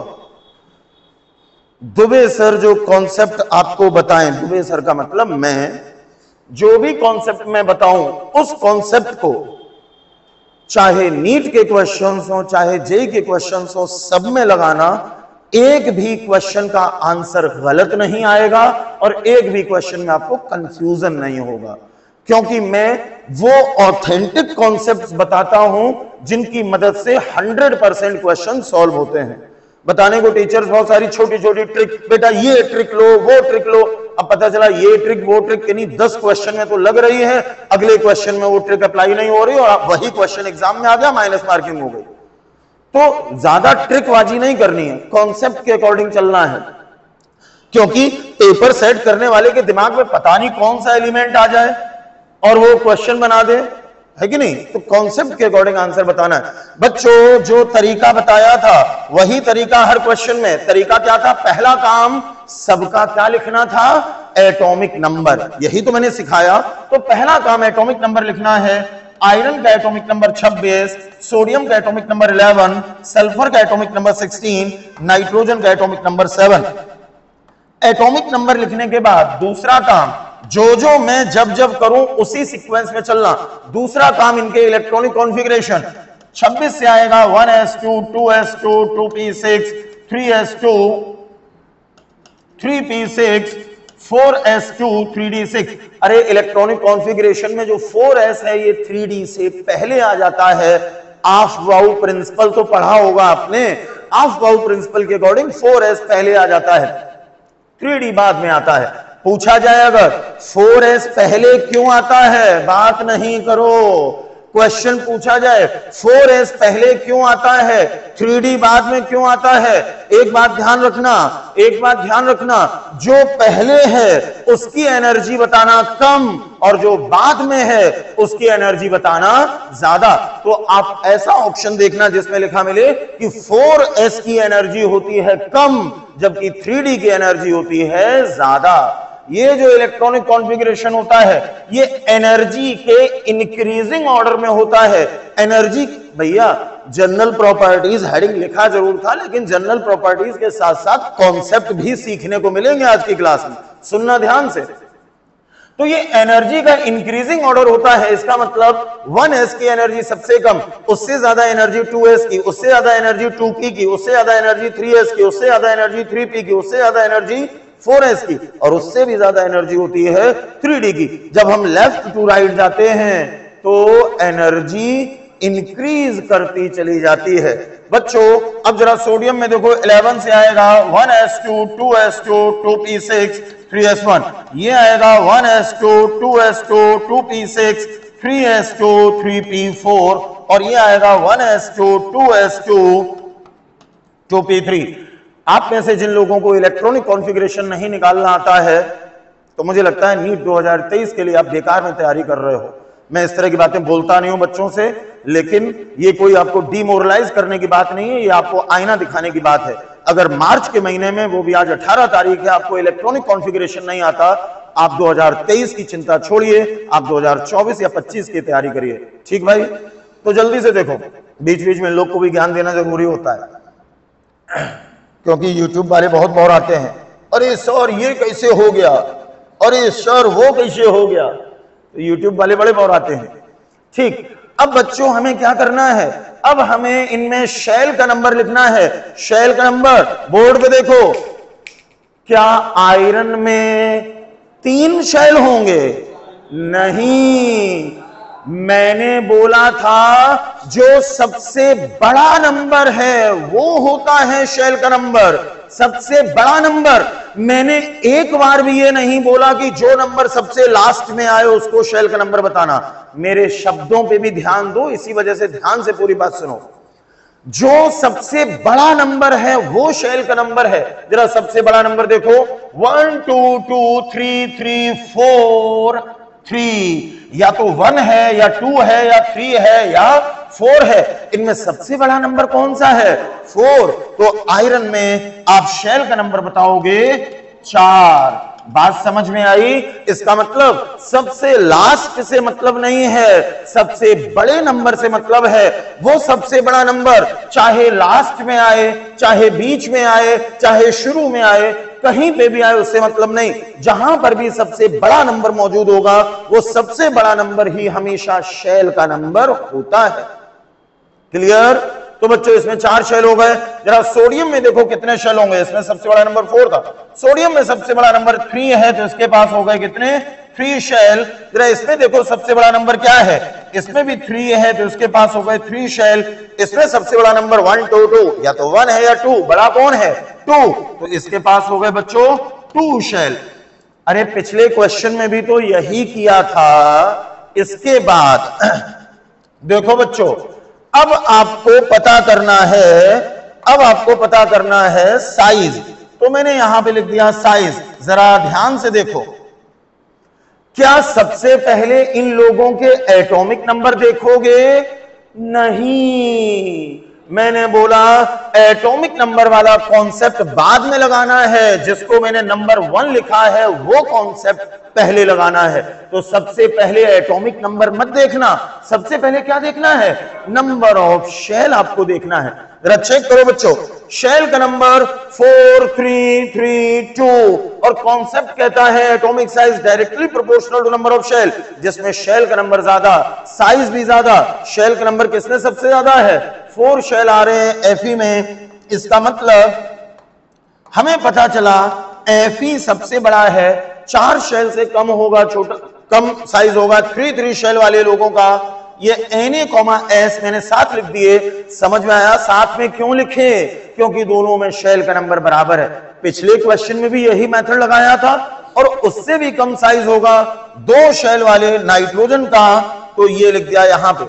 दुबे सर जो कॉन्सेप्ट आपको बताएं, दुबे सर का मतलब मैं जो भी कॉन्सेप्ट मैं बताऊं उस कॉन्सेप्ट को चाहे नीट के क्वेश्चंस हो चाहे जेईई के क्वेश्चंस हो, सब में लगाना। एक भी क्वेश्चन का आंसर गलत नहीं आएगा और एक भी क्वेश्चन में आपको कंफ्यूजन नहीं होगा, क्योंकि मैं वो ऑथेंटिक कॉन्सेप्ट्स बताता हूं जिनकी मदद से 100% क्वेश्चन सॉल्व होते हैं। बताने को टीचर्स बहुत सारी छोटी छोटी ट्रिक, बेटा ये ट्रिक लो वो ट्रिक लो, अब पता चला ये ट्रिक वो ट्रिक यानी 10 क्वेश्चन में तो लग रही है, अगले क्वेश्चन में वो ट्रिक अप्लाई नहीं हो रही और वही क्वेश्चन एग्जाम में आ गया, माइनस मार्किंग हो गई। तो ज्यादा ट्रिकबाजी नहीं करनी है, कॉन्सेप्ट के अकॉर्डिंग चलना है, क्योंकि पेपर सेट करने वाले के दिमाग में पता नहीं कौन सा एलिमेंट आ जाए और वो क्वेश्चन बना दे, है कि नहीं? तो कॉन्सेप्ट के अकॉर्डिंग आंसर बताना है। बच्चों जो तरीका बताया था वही तरीका हर क्वेश्चन में। तरीका क्या था? पहला काम सबका क्या लिखना था? एटॉमिक नंबर, यही तो मैंने सिखाया। तो पहला काम एटॉमिक नंबर लिखना है। आयरन का एटॉमिक नंबर 26, सोडियम का एटॉमिक नंबर 11, सल्फर का एटॉमिक नंबर 16, नाइट्रोजन का एटॉमिक नंबर 7। एटॉमिक नंबर लिखने के बाद दूसरा काम, जो मैं जब करूं उसी सीक्वेंस में चलना। दूसरा काम इनके इलेक्ट्रॉनिक कॉन्फ़िगरेशन, 26 से आएगा 1s2, 2s2, 2p6, 3s2, 3p6, 4s2, 3d6। अरे इलेक्ट्रॉनिक कॉन्फ़िगरेशन में जो 4s है ये 3d से पहले आ जाता है। ऑफ-बाउ प्रिंसिपल तो पढ़ा होगा आपने, ऑफ-बाउ प्रिंसिपल के अकॉर्डिंग 4s पहले आ जाता है, 3d बाद में आता है। पूछा जाए अगर 4s पहले क्यों आता है, बात नहीं करो। क्वेश्चन पूछा जाए 4s पहले क्यों आता है, 3d बाद में क्यों आता है, एक बात ध्यान रखना, जो पहले है उसकी एनर्जी बताना कम और जो बाद में है उसकी एनर्जी बताना ज्यादा। तो आप ऐसा ऑप्शन देखना जिसमें लिखा मिले कि 4s की एनर्जी होती है कम जबकि 3d की एनर्जी होती है ज्यादा। ये जो इलेक्ट्रॉनिक कॉन्फ़िगरेशन होता है ये एनर्जी के इंक्रीजिंग ऑर्डर में होता है। एनर्जी भैया जनरल प्रॉपर्टीज हेडिंग लिखा जरूर था, लेकिन जनरल प्रॉपर्टीज के साथ साथ कॉन्सेप्ट भी सीखने को मिलेंगे आज की क्लास में, सुनना ध्यान से। तो ये एनर्जी का इंक्रीजिंग ऑर्डर होता है, इसका मतलब 1s की एनर्जी सबसे कम, उससे ज्यादा एनर्जी 2s की, उससे ज्यादा एनर्जी 2p की, उससे ज्यादा एनर्जी 3s की, उससे ज्यादा एनर्जी 3p की, उससे ज्यादा एनर्जी 4s की, और उससे भी ज्यादा एनर्जी होती है 3d की। जब हम लेफ्ट टू राइट जाते हैं तो एनर्जी इंक्रीज करती चली जाती है। बच्चों अब जरा सोडियम में देखो, 11 से आएगा 1s2 2s2 2p6 3s1, ये आएगा 1s2 2s2 2p6 3s2 3p4, और ये आएगा 1s2 2s2 2p3। आप में से जिन लोगों को इलेक्ट्रॉनिक कॉन्फ़िगरेशन नहीं निकालना आता है, तो मुझे लगता है नीट 2023 के लिए आप बेकार में तैयारी कर रहे हो। मैं इस तरह की बातें बोलता नहीं हूं बच्चों से, लेकिन ये कोई आपको डिमोरलाइज करने की बात नहीं है, ये आपको आईना दिखाने की बात है। अगर मार्च के महीने में, वो भी आज 18 तारीख है, आपको इलेक्ट्रॉनिक कॉन्फ़िगरेशन नहीं आता, आप 2023 की चिंता छोड़िए, आप 2024 या 25 की तैयारी करिए। ठीक भाई? तो जल्दी से देखो, बीच बीच में लोग को भी ज्ञान देना जरूरी होता है, क्योंकि यूट्यूब वाले बहुत बोर आते हैं, अरे सर ये कैसे हो गया, अरे सर वो कैसे हो गया, तो यूट्यूब वाले बड़े बोर आते हैं। ठीक, अब बच्चों हमें क्या करना है, अब हमें इनमें शेल का नंबर लिखना है। शेल का नंबर बोर्ड पे देखो, क्या आयरन में 3 शेल होंगे? नहीं, मैंने बोला था जो सबसे बड़ा नंबर है वो होता है शेल का नंबर, सबसे बड़ा नंबर। मैंने एक बार भी ये नहीं बोला कि जो नंबर सबसे लास्ट में आए उसको शेल का नंबर बताना। मेरे शब्दों पे भी ध्यान दो, इसी वजह से ध्यान से पूरी बात सुनो। जो सबसे बड़ा नंबर है वो शेल का नंबर है। जरा सबसे बड़ा नंबर देखो, 1 2 2 3 3 4 3, या तो 1 है या 2 है या 3 है या 4 है। इनमें सबसे बड़ा नंबर कौन सा है? 4। तो आयरन में आप शेल का नंबर बताओगे 4। बात समझ में आई? इसका मतलब सबसे लास्ट से मतलब नहीं है, सबसे बड़े नंबर से मतलब है। वो सबसे बड़ा नंबर चाहे लास्ट में आए, चाहे बीच में आए, चाहे शुरू में आए, कहीं पे भी आए उससे मतलब नहीं। जहां पर भी सबसे बड़ा नंबर मौजूद होगा वो सबसे बड़ा नंबर ही हमेशा शेल का नंबर होता है। क्लियर? तो बच्चों इसमें 4 शेल हो गए। जरा सोडियम में देखो कितने शेल होंगे। इसमें सबसे बड़ा नंबर 4 था, सोडियम में सबसे बड़ा नंबर 3 है, तो इसके पास हो गए कितने? 3 शेल। जरा इसमें देखो सबसे बड़ा नंबर क्या है, इसमें भी 3 है, तो इसके पास हो गए 3 शेल। इसमें सबसे बड़ा नंबर 1 2 2, या तो 1 है या 2, बड़ा कौन है? 2, तो इसके पास हो गए बच्चों 2 शेल। अरे पिछले क्वेश्चन में भी तो यही किया था। इसके बाद देखो बच्चों, अब आपको पता करना है, अब आपको पता करना है साइज। तो मैंने यहां पे लिख दिया साइज। जरा ध्यान से देखो, क्या सबसे पहले इन लोगों के एटॉमिक नंबर देखोगे? नहीं, मैंने बोला एटॉमिक नंबर वाला कॉन्सेप्ट बाद में लगाना है, जिसको मैंने नंबर 1 लिखा है वो कॉन्सेप्ट पहले लगाना है। तो सबसे पहले एटॉमिक नंबर मत देखना, सबसे पहले क्या देखना है? नंबर ऑफ शेल आपको देखना है। जरा चेक करो बच्चों, शेल का नंबर 4 3 3 2, और कॉन्सेप्ट कहता है atomic size directly proportional to number of shell, जिसमें शेल का नंबर ज्यादा, साइज भी ज्यादा। शेल का नंबर किसने सबसे ज्यादा है? 4 शेल आ रहे हैं Fe में। इसका मतलब हमें पता चला Fe सबसे बड़ा है, 4 शेल से कम होगा, छोटा कम साइज होगा 3 3 शेल वाले लोगों का। ये Na, मैंने साथ लिख दिए। समझ में आया साथ में क्यों लिखे? क्योंकि दोनों में शेल का नंबर बराबर है। पिछले क्वेश्चन में भी यही मेथड लगाया था, और उससे भी कम साइज होगा 2 शेल वाले नाइट्रोजन का, तो ये लिख दिया यहां पे।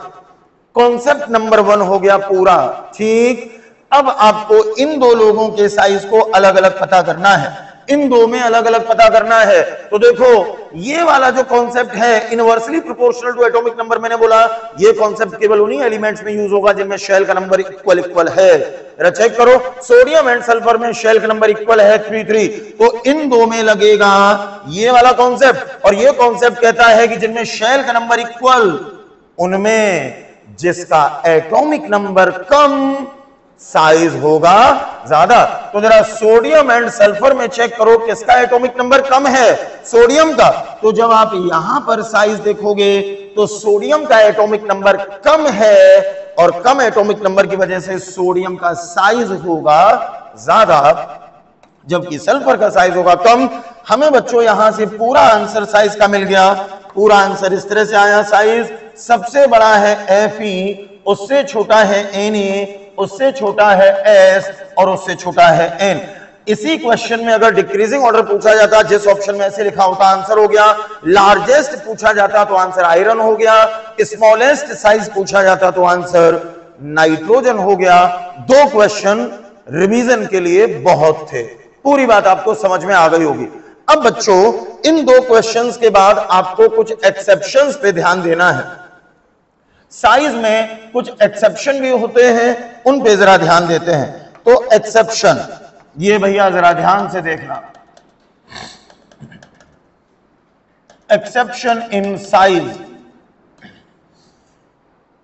कॉन्सेप्ट नंबर 1 हो गया पूरा। ठीक, अब आपको इन 2 लोगों के साइज को अलग अलग पता करना है, इन 2 में अलग अलग पता करना है। तो देखो ये वाला जो कॉन्सेप्ट है inversely proportional to atomic number, मैंने बोला ये कॉन्सेप्ट केवल उन्हीं एलिमेंट्स में यूज होगा जिनमें शेल का नंबर इक्वल इक्वल है। जरा चेक करो, सोडियम एंड सल्फर में शेल का नंबर इक्वल है 3 3, तो इन 2 में लगेगा ये वाला कॉन्सेप्ट। और ये कॉन्सेप्ट कहता है कि जिनमें शेल का नंबर इक्वल, उनमें जिसका एटॉमिक नंबर कम, साइज होगा ज्यादा। तो जरा सोडियम एंड सल्फर में चेक करो किसका एटॉमिक नंबर कम है, सोडियम का। तो जब आप यहां पर साइज देखोगे तो सोडियम का एटॉमिक नंबर कम है और कम एटॉमिक नंबर की वजह से सोडियम का साइज होगा ज्यादा, जबकि सल्फर का साइज होगा कम। हमें बच्चों यहां से पूरा आंसर साइज का मिल गया। पूरा आंसर इस तरह से आया, साइज सबसे बड़ा है Fe, उससे छोटा है Na, उससे छोटा है S और उससे छोटा है N। इसी क्वेश्चन में अगर डिक्रीजिंग ऑर्डर पूछा जाता, जिस ऑप्शन में ऐसे लिखा होता आंसर हो गया, लार्जेस्ट पूछा जाता तो आंसर आयरन हो गया, स्मॉलेस्ट साइज पूछा जाता तो आंसर नाइट्रोजन हो गया। दो क्वेश्चन रिवीजन के लिए बहुत थे। पूरी बात आपको समझ में आ गई होगी। अब बच्चों इन दो क्वेश्चंस के बाद आपको कुछ एक्सेप्शंस पे ध्यान देना है। साइज में कुछ एक्सेप्शन भी होते हैं, उन पे जरा ध्यान देते हैं। तो एक्सेप्शन, ये भैया जरा ध्यान से देखना, एक्सेप्शन इन साइज।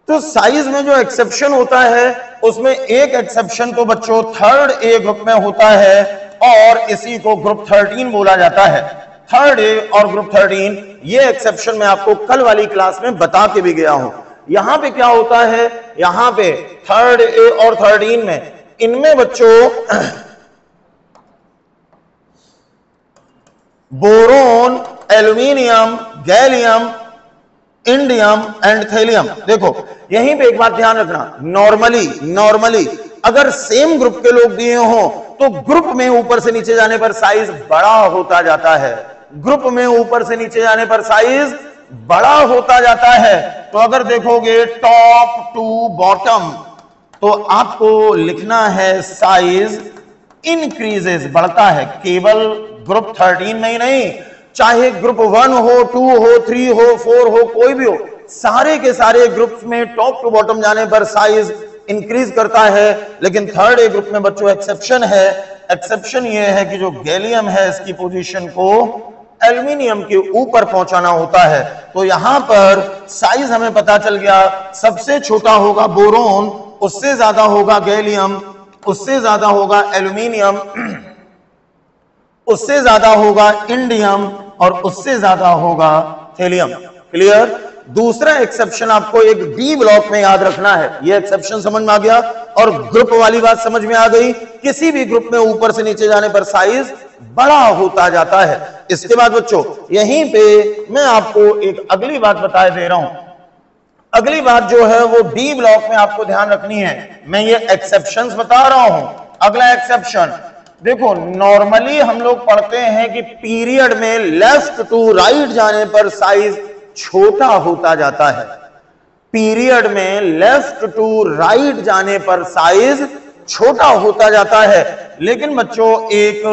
तो साइज में जो एक्सेप्शन होता है उसमें एक एक्सेप्शन तो बच्चों थर्ड ए ग्रुप में होता है और इसी को ग्रुप 13 बोला जाता है। थर्ड ए और ग्रुप 13, ये एक्सेप्शन मैं आपको कल वाली क्लास में बता के भी गया हूं। यहां पे क्या होता है, यहां पे थर्ड ए और 13 में, इनमें बच्चों boron, aluminium, gallium, indium and thallium. देखो यहीं पे एक बात ध्यान रखना, नॉर्मली अगर सेम ग्रुप के लोग दिए हों तो ग्रुप में ऊपर से नीचे जाने पर साइज बड़ा होता जाता है, ग्रुप में ऊपर से नीचे जाने पर साइज बड़ा होता जाता है। तो अगर देखोगे टॉप टू बॉटम तो आपको लिखना है साइज इंक्रीजेस, बढ़ता है, केवल ग्रुप 13 में ही नहीं, चाहे ग्रुप 1 हो, 2 हो, 3 हो, 4 हो, कोई भी हो, सारे के सारे ग्रुप्स में टॉप टू बॉटम जाने पर साइज इंक्रीज करता है। लेकिन थर्ड ए ग्रुप में बच्चों एक्सेप्शन है। एक्सेप्शन ये है कि जो गैलियम है इसकी पोजीशन को एल्यूमिनियम के ऊपर पहुंचाना होता है। तो यहां पर साइज हमें पता चल गया, सबसे छोटा होगा बोरोन, उससे ज्यादा होगा गैलियम, उससे ज्यादा होगा एल्यूमिनियम, उससे ज्यादा होगा इंडियम और उससे ज्यादा होगा थेलियम। क्लियर? दूसरा एक्सेप्शन आपको एक डी ब्लॉक में याद रखना है। यह एक्सेप्शन समझ में आ गया और ग्रुप वाली बात समझ में आ गई। किसी भी ग्रुप में ऊपर से नीचे जाने पर साइज बड़ा होता जाता है। इसके बाद बच्चों यहीं पे मैं आपको एक अगली बात बता दे रहा हूं। अगली बात जो है वो डी ब्लॉक में आपको ध्यान रखनी है। मैं ये एक्सेप्शंस बता रहा हूं। अगला एक्सेप्शन देखो, नॉर्मली हम लोग पढ़ते हैं कि पीरियड में लेफ्ट टू राइट जाने पर साइज छोटा होता जाता है। पीरियड में लेफ्ट टू राइट जाने पर साइज छोटा होता जाता है। लेकिन बच्चों एक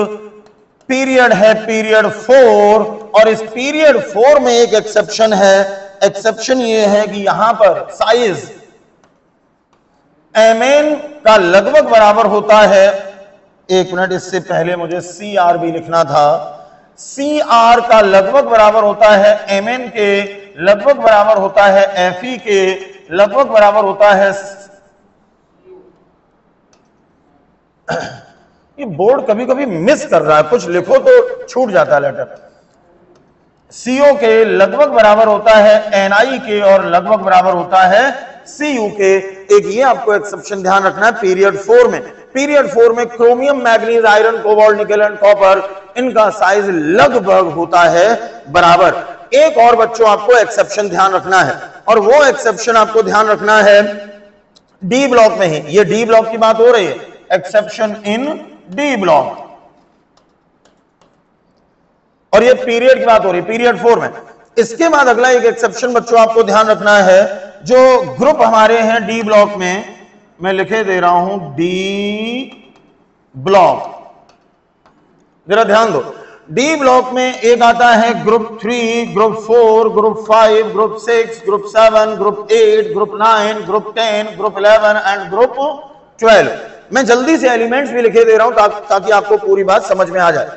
पीरियड है, पीरियड 4, और इस पीरियड 4 में एक एक्सेप्शन है। एक्सेप्शन ये है कि यहां पर साइज Mn का लगभग बराबर होता है, एक मिनट, इससे पहले मुझे CR भी लिखना था। CR का लगभग बराबर होता है Mn के, लगभग बराबर होता है Fe के, लगभग बराबर होता है, ये बोर्ड कभी कभी मिस कर रहा है, कुछ लिखो तो छूट जाता है लेटर। CO के लगभग बराबर होता है Ni के और लगभग बराबर होता है Cu के। एक ये आपको एक्सेप्शन ध्यान रखना है पीरियड 4 में। पीरियड 4 में chromium, manganese, iron, cobalt, nickel and copper, इनका साइज लगभग होता है बराबर। एक और बच्चों आपको एक्सेप्शन ध्यान रखना है और वो एक्सेप्शन आपको ध्यान रखना है डी ब्लॉक में ही। ये डी ब्लॉक की बात हो रही है, एक्सेप्शन इन डी ब्लॉक, और ये पीरियड की बात हो रही है पीरियड 4 में। इसके बाद अगला एक एक्सेप्शन बच्चों आपको ध्यान रखना है, जो ग्रुप हमारे हैं डी ब्लॉक में, मैं लिखे दे रहा हूं डी ब्लॉक, जरा ध्यान दो। डी ब्लॉक में एक आता है group 3, group 4, group 5, group 6, group 7, group 8, group 9, group 10, group 11 and group 12। मैं जल्दी से एलिमेंट्स भी लिखे दे रहा हूं ताकि आपको पूरी बात समझ में आ जाए।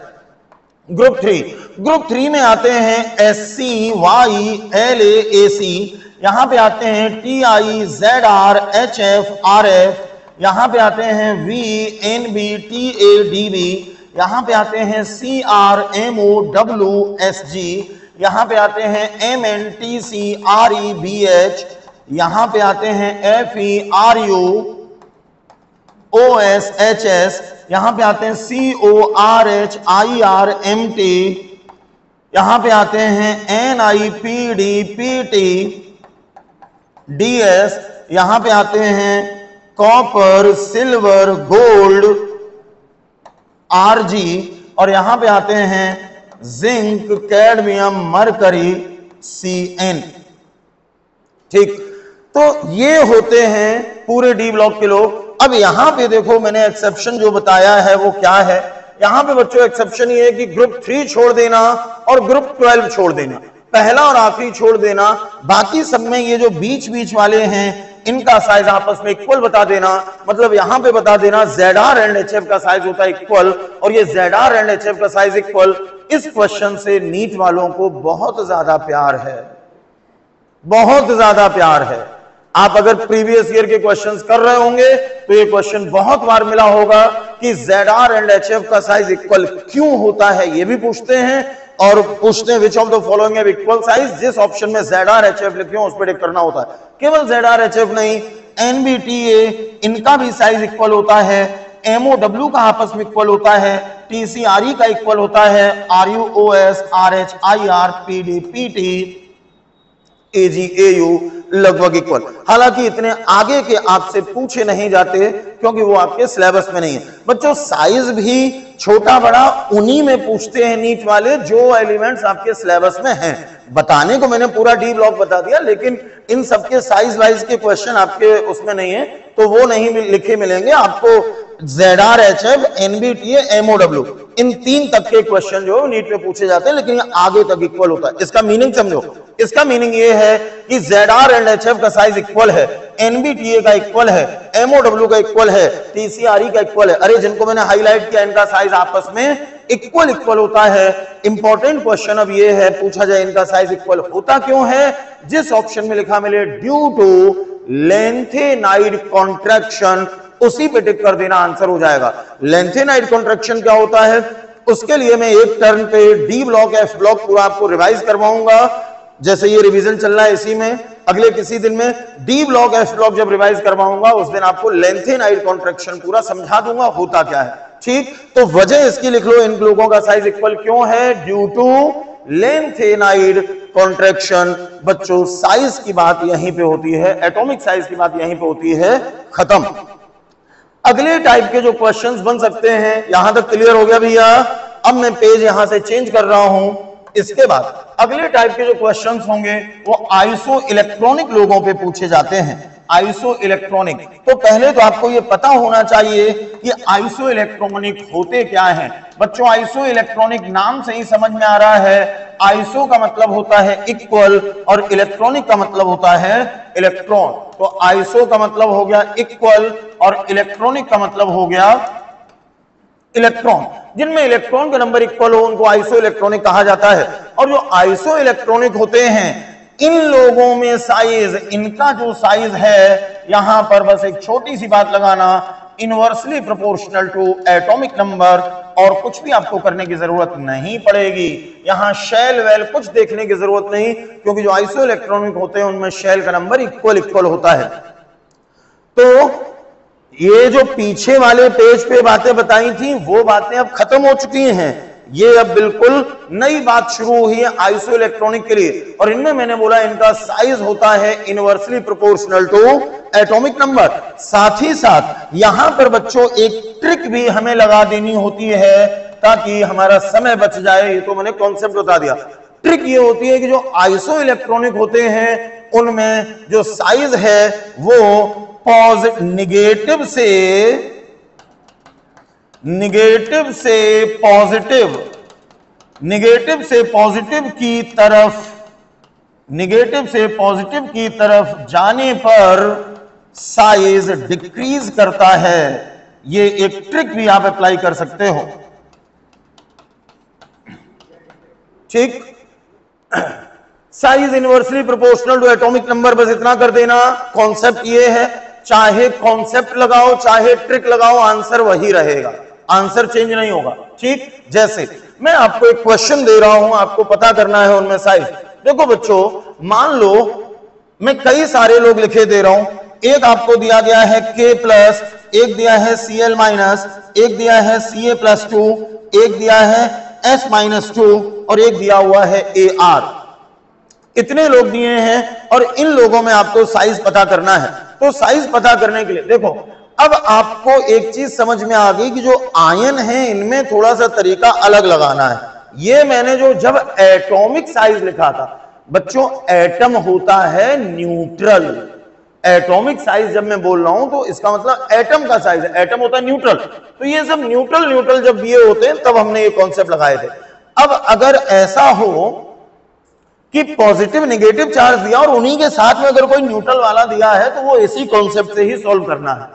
ग्रुप 3 में आते हैं SC, YE, LA, AC, यहां पे आते हैं TIZRHFRF, यहां पे आते हैं VNBTADB, यहां पे आते हैं CRMOWSG, यहां पे आते हैं MNTCREBH, यहां पे आते हैं FERUOSHS, यहां पे आते हैं CORHIRMT, यहां पे आते हैं NIPDPTDS, यहां पे आते हैं कॉपर, सिल्वर, गोल्ड, RG, और यहां पे आते हैं जिंक, कैडमियम, मरकरी, CN। ठीक, तो ये होते हैं पूरे डी ब्लॉक के लोग। अब यहां पे देखो मैंने एक्सेप्शन जो बताया है वो क्या है। यहां पे बच्चों एक्सेप्शन ये है कि ग्रुप 3 छोड़ देना और ग्रुप 12 छोड़ देना, पहला और आखिरी छोड़ देना, बाकी सब में ये जो बीच बीच वाले हैं इनका साइज आपस में इक्वल बता देना। मतलब यहां पे बता देना ZR एंड HF का साइज होता है इक्वल, और ये ZR एंड HF का साइज इक्वल। इस क्वेश्चन से नीट वालों को बहुत ज्यादा प्यार है, बहुत ज्यादा प्यार है। आप अगर प्रीवियस ईयर के क्वेश्चंस कर रहे होंगे तो ये क्वेश्चन बहुत बार मिला होगा कि ZR एंड HF का साइज इक्वल क्यों होता है, ये भी पूछते हैं। और पूछते हैं which of the following have equal size, जिस ऑप्शन में ZR HF लिखे हो उस पर टिक करना होता है। केवल ZR HF नहीं, NBTA इनका भी साइज इक्वल होता है, MOW का आपस में इक्वल होता है, TCRE का इक्वल होता है, RUOS, RHIR, PD, PT, AG, AU लगभग इक्वल। हालांकि इतने आगे के आपसे पूछे नहीं जाते क्योंकि वो आपके सिलेबस में नहीं है। बच्चों साइज भी छोटा बड़ा उन्हीं में पूछते हैं नीट वाले जो एलिमेंट्स आपके सिलेबस में हैं। बताने को मैंने पूरा डी ब्लॉक बता दिया, लेकिन इन सबके साइज वाइज के क्वेश्चन आपके उसमें नहीं है, तो वो नहीं लिखे मिलेंगे आपको। ZR HF NBTA MOW इन 3 तक के क्वेश्चन जो नीट में पूछे जाते हैं, लेकिन ये आगे तक इक्वल होता है। इसका मीनिंग समझो, इसका मीनिंग ये है कि ZR एंड HF का साइज इक्वल है, NBTA का इक्वल है, MOW का इक्वल है, TCRE का इक्वल है। अरे जिनको मैंने हाईलाइट किया इनका साइज आपस में इक्वल होता है। इंपॉर्टेंट क्वेश्चन अब ये है, पूछा जाए इनका साइज इक्वल होता क्यों है, जिस ऑप्शन में लिखा मिले ड्यू टू लेंथेनाइड कॉन्ट्रैक्शन उसी पे टिक कर देना, आंसर हो जाएगा। लेंथेनाइड कॉन्ट्रैक्शन क्या होता है उसके लिए मैं एक टर्न पे डी ब्लॉक एफ ब्लॉक पूरा आपको रिवाइज करवाऊंगा। जैसे ये रिवीजन चल रहा है इसी में अगले किसी दिन में डी ब्लॉक एफ ब्लॉक जब रिवाइज करवाऊंगा उस दिन आपको लेंथेनाइड कॉन्ट्रैक्शन पूरा समझा दूंगा होता क्या है। ठीक, तो वजह इसकी लिख लो, इन लोगों का साइज इक्वल क्यों है, ड्यू टू लेंथेनाइड कॉन्ट्रैक्शन। बच्चों साइज की बात यहीं पे होती है, एटॉमिक साइज की बात यहीं पे होती है, खत्म। अगले टाइप के जो क्वेश्चंस बन सकते हैं, यहां तक क्लियर हो गया भैया। अब मैं पेज यहां से चेंज कर रहा हूं। इसके बाद अगले टाइप के जो क्वेश्चंस होंगे वो आइसो इलेक्ट्रॉनिक लोगों पे पूछे जाते हैं। आइसो इलेक्ट्रॉनिक, तो पहले तो आपको ये पता होना चाहिए कि आइसो इलेक्ट्रॉनिक होते क्या हैं। बच्चों आइसो इलेक्ट्रॉनिक नाम से ही समझ में आ रहा है, आइसो का मतलब होता है इक्वल और इलेक्ट्रॉनिक का मतलब होता है इलेक्ट्रॉन। तो आइसो का मतलब हो गया इक्वल और इलेक्ट्रॉनिक का मतलब हो गया इलेक्ट्रॉन। जिनमें इलेक्ट्रॉन का नंबर इक्वल हो उनको आइसो इलेक्ट्रॉनिक कहा जाता है। और जो आइसो इलेक्ट्रॉनिक होते हैं इन लोगों में साइज, इनका जो साइज है यहां पर बस एक छोटी सी बात लगाना, inversely proportional to atomic number, और कुछ भी आपको करने की जरूरत नहीं पड़ेगी। यहां शेल वेल कुछ देखने की जरूरत नहीं, क्योंकि जो आइसो इलेक्ट्रॉनिक होते हैं उनमें शेल का नंबर इक्वल होता है। तो ये जो पीछे वाले पेज पे बातें बताई थी वो बातें अब खत्म हो चुकी हैं, ये अब बिल्कुल नई बात शुरू हुई है आइसो इलेक्ट्रॉनिक के लिए। और इनमें मैंने बोला इनका साइज होता है inversely proportional to atomic number. साथ ही साथ यहां पर बच्चों एक ट्रिक भी हमें लगा देनी होती है ताकि हमारा समय बच जाए। ये तो मैंने कॉन्सेप्ट बता दिया। ट्रिक ये होती है कि जो आइसो इलेक्ट्रॉनिक होते हैं उनमें जो साइज है वो नेगेटिव से पॉजिटिव की तरफ जाने पर साइज डिक्रीज करता है। ये एक ट्रिक भी आप अप्लाई कर सकते हो। ठीक, size inversely proportional to atomic number, बस इतना कर देना। कॉन्सेप्ट ये है, चाहे कॉन्सेप्ट लगाओ चाहे ट्रिक लगाओ, आंसर वही रहेगा, आंसर चेंज नहीं होगा। ठीक, जैसे मैं आपको एक क्वेश्चन दे रहा हूं, आपको पता करना है उनमें साइज। देखो बच्चों, मान लो मैं कई सारे लोग लिखे दे रहा हूं, एक आपको दिया गया है K प्लस, एक दिया है Cl माइनस, एक दिया है Ca प्लस 2, एक दिया है S माइनस 2 और एक दिया हुआ है Ar। इतने लोग दिए हैं और इन लोगों में आपको साइज पता करना है। तो साइज पता करने के लिए देखो, अब आपको एक चीज समझ में आ गई कि जो आयन है इनमें थोड़ा सा तरीका अलग लगाना है। ये मैंने जो जब एटॉमिक साइज लिखा था बच्चों, एटम होता है न्यूट्रल। एटॉमिक साइज जब मैं बोल रहा हूं तो इसका मतलब एटम का साइज है, एटम होता है न्यूट्रल। तो ये सब न्यूट्रल न्यूट्रल जब दिए होते हैं तब हमने ये कॉन्सेप्ट लगाए थे। अब अगर ऐसा हो कि पॉजिटिव नेगेटिव चार्ज दिया और उन्हीं के साथ में अगर कोई न्यूट्रल वाला दिया है तो वो इसी कॉन्सेप्ट से ही सॉल्व करना है।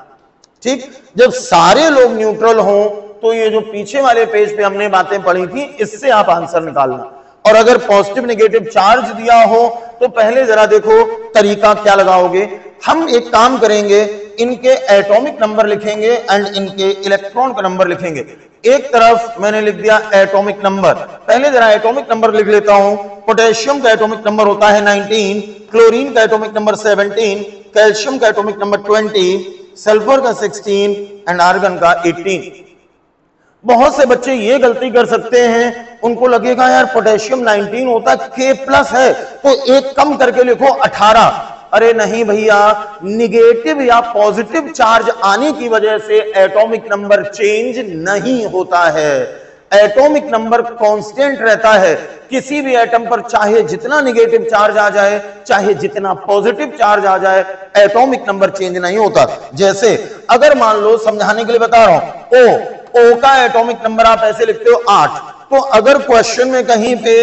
ठीक, जब सारे लोग न्यूट्रल हों तो ये जो पीछे वाले पेज पे हमने बातें पढ़ी थी इससे आप आंसर निकालना। और अगर पॉजिटिव नेगेटिव चार्ज दिया हो तो पहले जरा देखो तरीका क्या लगाओगे। हम एक काम करेंगे, इनके एटॉमिक नंबर लिखेंगे एंड इनके इलेक्ट्रॉन का नंबर लिखेंगे। एक तरफ मैंने लिख दिया एटॉमिक नंबर, पहले जरा एटॉमिक नंबर लिख लेता हूं। पोटेशियम का एटॉमिक नंबर होता है 19, क्लोरीन का एटॉमिक नंबर 17, कैल्शियम का एटॉमिक नंबर 20, सल्फर का 16 एंड आर्गन का 18। बहुत से बच्चे ये गलती कर सकते हैं, उनको लगेगा यार पोटेशियम 19 होता है, K प्लस है तो एक कम करके लिखो 18। अरे नहीं भैया, निगेटिव या पॉजिटिव चार्ज आने की वजह से एटॉमिक नंबर चेंज नहीं होता है। एटॉमिक नंबर कांस्टेंट रहता है। किसी भी एटम पर चाहे जितना नेगेटिव चार्ज आ जाए चाहे जितना पॉजिटिव चार्ज आ जाए, एटॉमिक नंबर चेंज नहीं होता। जैसे अगर मान लो, समझाने के लिए बता रहा हूं, O का एटॉमिक नंबर आप ऐसे लिखते हो 8, तो अगर क्वेश्चन में कहीं पे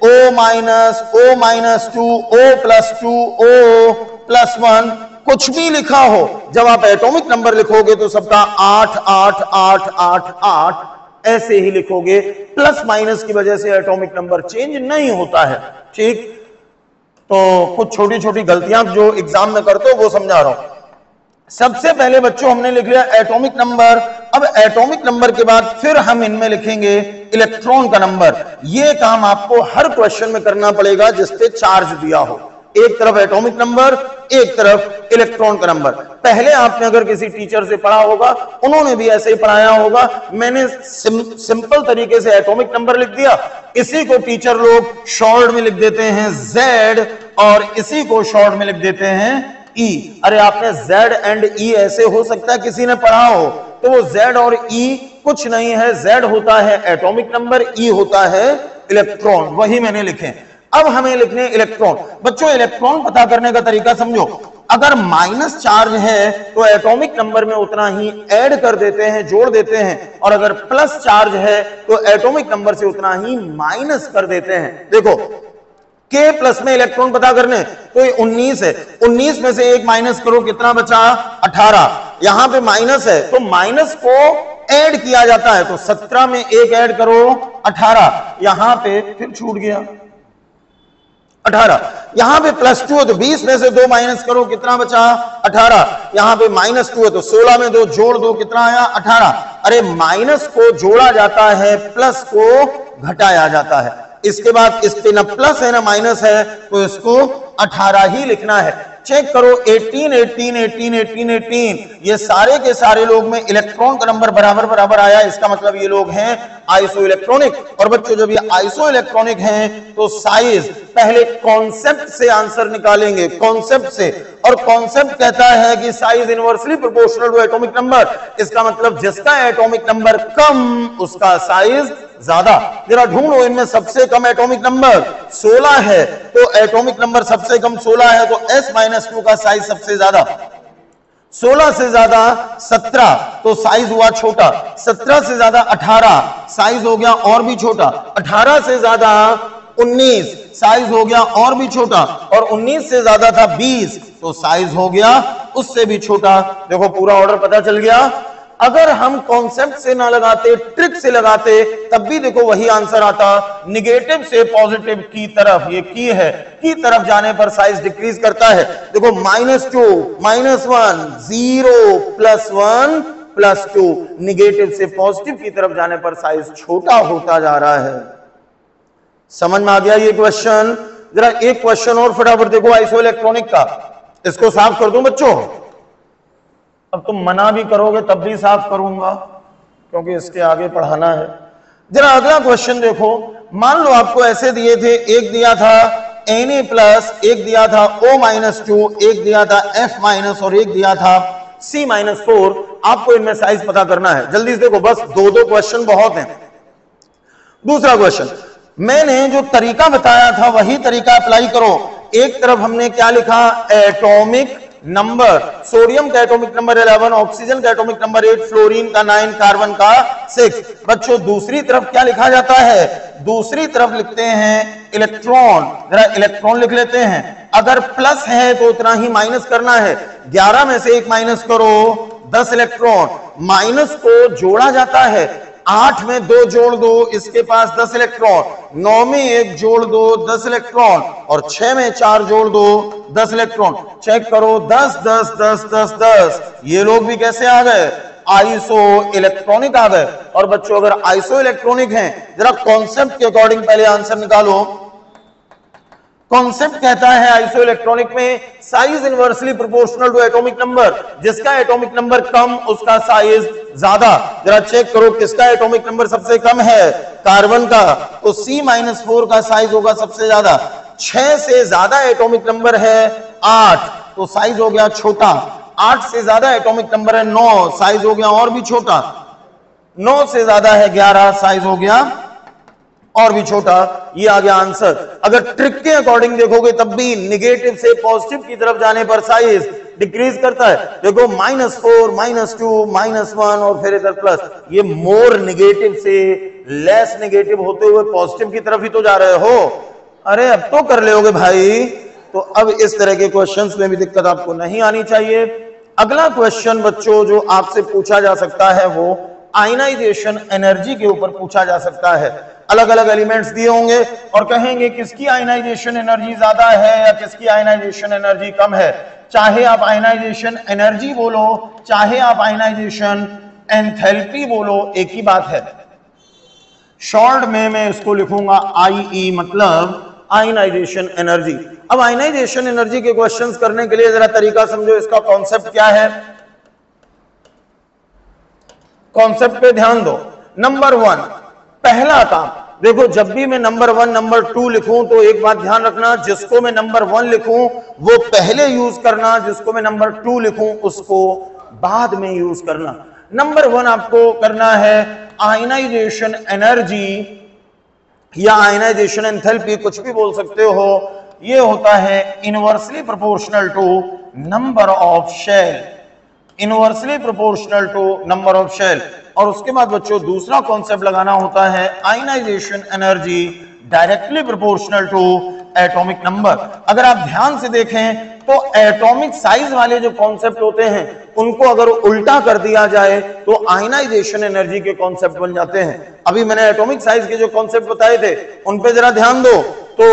O minus, O minus 2, O plus 2, O plus 1 कुछ भी लिखा हो, जब आप एटॉमिक नंबर लिखोगे तो सबका 8 8 8 8 8 ऐसे ही लिखोगे। प्लस माइनस की वजह से एटॉमिक नंबर चेंज नहीं होता है। ठीक, तो कुछ छोटी छोटी गलतियां जो एग्जाम में करते हो वो समझा रहा हूं। सबसे पहले बच्चों हमने लिख लिया एटॉमिक नंबर। अब एटॉमिक नंबर के बाद फिर हम इनमें लिखेंगे इलेक्ट्रॉन का नंबर। यह काम आपको हर क्वेश्चन में करना पड़ेगा जिसपे चार्ज दिया हो। एक तरफ एटॉमिक नंबर, एक तरफ इलेक्ट्रॉन का नंबर। पहले आपने अगर किसी टीचर से पढ़ा होगा, उन्होंने भी ऐसे ही पढ़ाया होगा। मैंने सिंपल तरीके से एटॉमिक नंबर लिख दिया, इसी को टीचर लोग शॉर्ट में लिख देते हैं Z और इसी को शॉर्ट में लिख देते हैं E। अरे आपने Z एंड E ऐसे हो सकता है किसी ने पढ़ा हो, तो वो Z और E कुछ नहीं है। Z होता है एटॉमिक नंबर, E होता है इलेक्ट्रॉन, वही मैंने लिखे। अब हमें लिखने इलेक्ट्रॉन। बच्चों इलेक्ट्रॉन पता करने का तरीका समझो। अगर माइनस चार्ज है तो एटॉमिक नंबर में उतना ही ऐड कर देते हैं, जोड़ देते हैं, और अगर प्लस चार्ज है तो एटॉमिक नंबर से उतना ही माइनस कर देते हैं। देखो K प्लस में इलेक्ट्रॉन पता करने तो ये 19 है, 19 में से एक माइनस करो, कितना बचा? 18। यहां पे माइनस है तो माइनस को ऐड किया जाता है, तो 17 में एक ऐड करो 18, यहां पे फिर छूट गया 18। यहां पे प्लस 2 है तो 20 में से 2 माइनस करो, कितना बचा? 18। यहां पे माइनस 2 है तो 16 में 2 जोड़ दो, कितना आया? 18। अरे माइनस को जोड़ा जाता है, प्लस को घटाया जाता है। इसके बाद इस पे ना प्लस है ना माइनस है, तो इसको 18 ही लिखना है। चेक करो 18 18 18 18 18, ये सारे के सारे लोग में इलेक्ट्रॉन का नंबर बराबर बराबर आया। इसका मतलब ये लोग हैं आइसो इलेक्ट्रॉनिक। और बच्चों जब ये आइसो इलेक्ट्रॉनिक हैं तो साइज पहले कॉन्सेप्ट से आंसर निकालेंगे, कॉन्सेप्ट से। और कॉन्सेप्ट कहता है कि size inversely proportional to atomic number. इसका मतलब जिसका एटॉमिक नंबर कम उसका साइज ज्यादा। जरा ढूंढो इनमें सबसे कम एटॉमिक नंबर 16 है, तो एटॉमिक नंबर सबसे कम 16 है, तो S-2 का साइज सबसे ज्यादा। 16 से ज्यादा 17 तो साइज हुआ छोटा, 17 से ज्यादा 18 साइज हो गया और भी छोटा, 18 से ज्यादा 19 साइज हो गया और भी छोटा, और 19 से ज्यादा था 20 तो साइज हो गया उससे भी छोटा। देखो पूरा ऑर्डर पता चल गया। अगर हम कॉन्सेप्ट से ना लगाते, ट्रिक से लगाते, तब भी देखो वही आंसर आता। निगेटिव से पॉजिटिव की तरफ, ये की है, की तरफ जाने पर साइज डिक्रीज करता है। देखो -2, -1, 0, +1, +2, निगेटिव से पॉजिटिव की तरफ जाने पर साइज छोटा होता जा रहा है। समझ में आ गया ये क्वेश्चन? जरा एक क्वेश्चन और फटाफट देखो आइसोइलेक्ट्रॉनिक का, इसको साफ कर दूं बच्चों? अब तुम मना भी करोगे तब भी साफ करूंगा, क्योंकि इसके आगे पढ़ाना है। जरा अगला क्वेश्चन देखो। मान लो आपको ऐसे दिए थे, एक दिया था Na+, एक दिया था O-2, एक दिया था F- और एक दिया था C-4। आपको इनमें साइज पता करना है। जल्दी से देखो, बस दो क्वेश्चन बहुत हैं। दूसरा क्वेश्चन, मैंने जो तरीका बताया था वही तरीका अप्लाई करो। एक तरफ हमने क्या लिखा, एटॉमिक नंबर, सोडियम का एटॉमिक नंबर 11, ऑक्सीजन का एटॉमिक नंबर 8, फ्लोरीन का 9, कार्बन का 6। बच्चों दूसरी तरफ क्या लिखा जाता है? दूसरी तरफ लिखते हैं इलेक्ट्रॉन। जरा इलेक्ट्रॉन लिख लेते हैं। अगर प्लस है तो उतना ही माइनस करना है। 11 में से 1 माइनस करो, 10 इलेक्ट्रॉन। माइनस को जोड़ा जाता है, 8 में 2 जोड़ दो, इसके पास 10 इलेक्ट्रॉन। 9 में 1 जोड़ दो, 10 इलेक्ट्रॉन। और 6 में 4 जोड़ दो, 10 इलेक्ट्रॉन। चेक करो, 10 10 10 10 10। ये लोग भी कैसे आ गए? आइसो इलेक्ट्रॉनिक आ गए। और बच्चों अगर आइसो इलेक्ट्रॉनिक हैं, जरा कॉन्सेप्ट के अकॉर्डिंग पहले आंसर निकालो। कॉन्सेप्ट कहता है आइसो इलेक्ट्रॉनिक में size inversely proportional to atomic number. जिसका एटॉमिक नंबर कम उसका साइज ज्यादा। जरा चेक करो किसका एटॉमिक नंबर सबसे कम है? कार्बन का, तो C-4 का साइज होगा सबसे ज्यादा। 6 से ज्यादा एटॉमिक नंबर है 8, तो साइज हो गया छोटा। 8 से ज्यादा एटॉमिक नंबर है 9, साइज हो गया और भी छोटा। 9 से ज्यादा है 11, साइज हो गया और भी छोटा। ये आ गया आंसर। अगर ट्रिक के अकॉर्डिंग देखोगे तब भी निगेटिव से पॉजिटिव की तरफ जाने पर साइज डिक्रीज करता है। देखो -4, -2, -1 और फिर इधर प्लस। ये मोर निगेटिव से लेस निगेटिव होते हुए पॉजिटिव की तरफ ही तो जा रहे हो। अरे अब तो कर लेोगे भाई। तो अब इस तरह के क्वेश्चंस में भी दिक्कत आपको नहीं आनी चाहिए। अगला क्वेश्चन बच्चों जो आपसे पूछा जा सकता है वो आयनाइजेशन एनर्जी के ऊपर पूछा जा सकता है। अलग अलग एलिमेंट्स दिए होंगे और कहेंगे किसकी आयनाइजेशन एनर्जी ज्यादा है या किसकी आयनाइजेशन एनर्जी कम है। चाहे आप आयनाइजेशन एनर्जी बोलो, चाहे आप आयनाइजेशन एंथैल्पी बोलो, एक ही बात है। शॉर्ट में मैं इसको लिखूंगा IE, मतलब आयनाइजेशन एनर्जी। अब आयनाइजेशन एनर्जी के क्वेश्चंस करने के लिए जरा तरीका समझो। इसका कॉन्सेप्ट क्या है? कॉन्सेप्ट पे ध्यान दो। नंबर 1, पहला काम देखो, जब भी मैं नंबर 1 नंबर 2 लिखूं तो एक बात ध्यान रखना, जिसको मैं नंबर 1 लिखूं वो पहले यूज करना, जिसको मैं नंबर 2 लिखूं उसको बाद में यूज करना। नंबर 1 आपको करना है आयनाइजेशन एनर्जी या आयनाइजेशन एंथैल्पी, कुछ भी बोल सकते हो। ये होता है inversely proportional to number of shell, inversely proportional to number of shell. और उसके बाद बच्चों दूसरा कॉन्सेप्ट लगाना होता है ionisation energy directly proportional to atomic number. अगर आप ध्यान से देखें तो एटॉमिक साइज वाले जो कॉन्सेप्ट होते हैं उनको अगर उल्टा कर दिया जाए तो आयनाइजेशन एनर्जी के कॉन्सेप्ट बन जाते हैं। अभी मैंने एटॉमिक साइज के जो कॉन्सेप्ट बताए थे उन पे जरा ध्यान दो। तो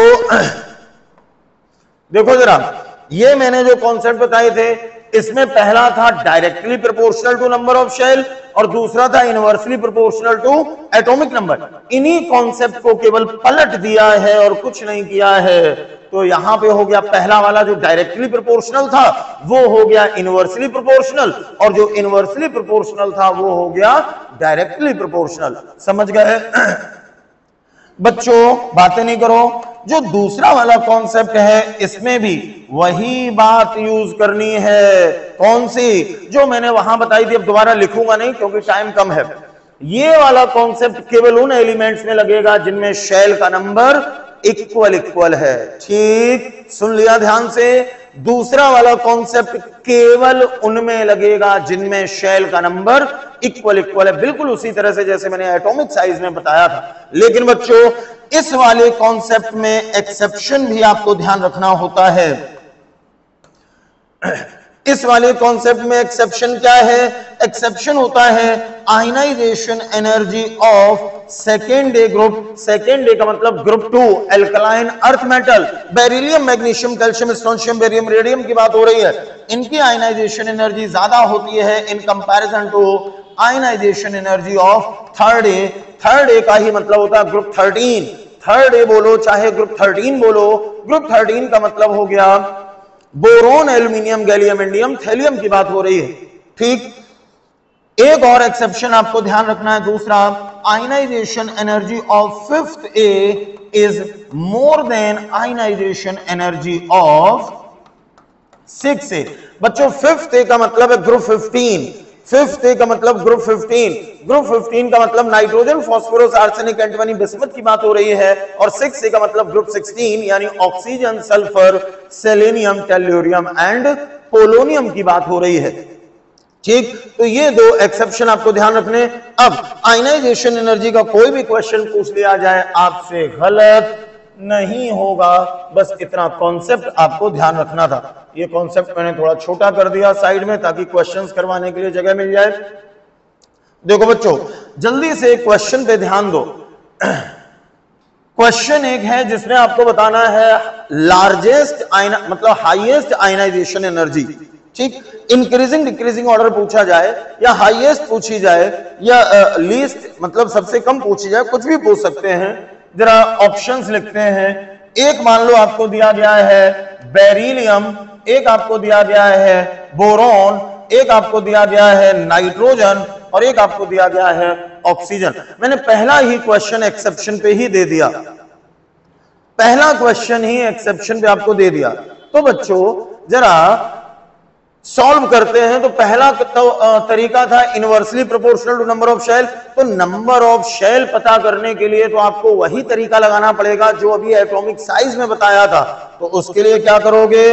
देखो जरा, ये मैंने जो कॉन्सेप्ट बताए थे इसमें पहला था directly proportional to number of shell और दूसरा था inversely proportional to atomic number. इन्हीं कॉन्सेप्ट को केवल पलट दिया है और कुछ नहीं किया है। तो यहां पे हो गया पहला वाला जो डायरेक्टली प्रोपोर्शनल था वो हो गया इनवर्सली प्रोपोर्शनल, और जो इनवर्सली प्रोपोर्शनल था वो हो गया डायरेक्टली प्रोपोर्शनल। समझ गए बच्चों? बातें नहीं करो। जो दूसरा वाला कॉन्सेप्ट है इसमें भी वही बात यूज करनी है। कौन सी? जो मैंने वहां बताई थी। अब दोबारा लिखूंगा नहीं क्योंकि टाइम कम है। ये वाला कॉन्सेप्ट केवल उन एलिमेंट्स में लगेगा जिनमें शेल का नंबर इक्वल है। ठीक सुन लिया ध्यान से। दूसरा वाला कॉन्सेप्ट केवल उनमें लगेगा जिनमें शेल का नंबर इक्वल है, बिल्कुल उसी तरह से जैसे मैंने एटॉमिक साइज में बताया था। लेकिन बच्चों इस वाले कॉन्सेप्ट में एक्सेप्शन भी आपको ध्यान रखना होता है। इस वाले कॉन्सेप्ट में एक्सेप्शन क्या है? एक्सेप्शन होता है ionisation energy of second day group. Second day का मतलब group 2 alkaline earth metal, beryllium, magnesium, calcium, strontium, barium, radium की बात हो रही है। इनकी आयनाइजेशन एनर्जी ज्यादा होती है in comparison to ionisation energy of third day. Third day का ही मतलब होता है ग्रुप 13। थर्ड डे बोलो चाहे ग्रुप 13 बोलो, ग्रुप 13 का मतलब हो गया boron, aluminium, gallium, indium, thallium की बात हो रही है। ठीक, एक और एक्सेप्शन आपको ध्यान रखना है, दूसरा, ionisation energy of fifth A is more than ionisation energy of six A. बच्चों फिफ्थ ए का मतलब है ग्रुप 15। फिफ्थ ए का मतलब ग्रुप 15। ग्रुप 15 का मतलब nitrogen, phosphorus, arsenic, antimony, bismuth की बात हो रही है। और 6 ए का मतलब ग्रुप 16 यानी oxygen, sulphur, selenium, tellurium and polonium की बात हो रही है। ठीक, तो ये दो एक्सेप्शन आपको ध्यान रखने। अब आयनाइजेशन एनर्जी का कोई भी क्वेश्चन पूछ लिया जाए आपसे गलत नहीं होगा, बस इतना कॉन्सेप्ट आपको ध्यान रखना था। ये कॉन्सेप्ट मैंने थोड़ा छोटा कर दिया साइड में ताकि क्वेश्चंस करवाने के लिए जगह मिल जाए। देखो बच्चों, जल्दी से क्वेश्चन पे ध्यान दो। क्वेश्चन एक है जिसमें आपको बताना है लार्जेस्ट मतलब हाईएस्ट आयनाइजेशन एनर्जी। ठीक, इंक्रीजिंग डिक्रीजिंग ऑर्डर पूछा जाए या हाईएस्ट पूछी जाए या लीस्ट मतलब सबसे कम पूछी जाए, कुछ भी पूछ सकते हैं। जरा ऑप्शंस लिखते हैं। एक मान लो आपको दिया गया है बेरिलियम, एक आपको दिया गया है बोरोन, एक आपको दिया गया है नाइट्रोजन और एक आपको दिया गया है ऑक्सीजन। मैंने पहला ही क्वेश्चन एक्सेप्शन पे ही दे दिया, पहला क्वेश्चन ही एक्सेप्शन पे आपको दे दिया। तो बच्चों जरा सॉल्व करते हैं। तो पहला तरीका था inversely proportional to number of shell. तो नंबर ऑफ शेल पता करने के लिए तो आपको वही तरीका लगाना पड़ेगा जो अभी एटॉमिक साइज में बताया था। तो उसके लिए क्या करोगे?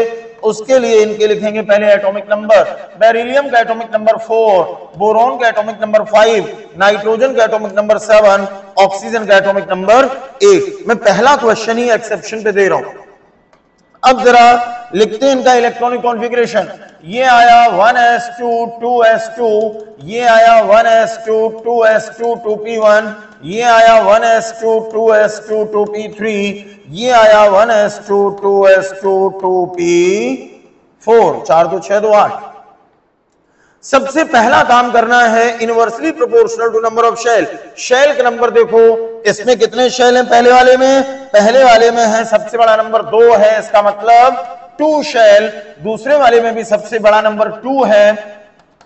उसके लिए इनके लिखेंगे पहले एटॉमिक नंबर। बेरिलियम का एटॉमिक नंबर 4, बोरोन का एटॉमिक नंबर 5, नाइट्रोजन का एटॉमिक नंबर 7, ऑक्सीजन का एटॉमिक नंबर 8। मैं पहला क्वेश्चन ही एक्सेप्शन पे दे रहा हूं। अब जरा लिखते हैं इनका इलेक्ट्रॉनिक कॉन्फ़िगरेशन। ये आया 1s2 2s2, ये आया 1s2 2s2 2p1, ये आया 1s2 2s2 2p3, ये आया 1s2 2s2 2p4। 4 2 6 2 8। सबसे पहला काम करना है inversely proportional to number of shell. Shell का नंबर देखो, इसमें कितने शेल हैं? पहले वाले में, पहले वाले में है सबसे बड़ा नंबर 2 है, इसका मतलब 2 शेल। दूसरे वाले में भी सबसे बड़ा नंबर 2 है,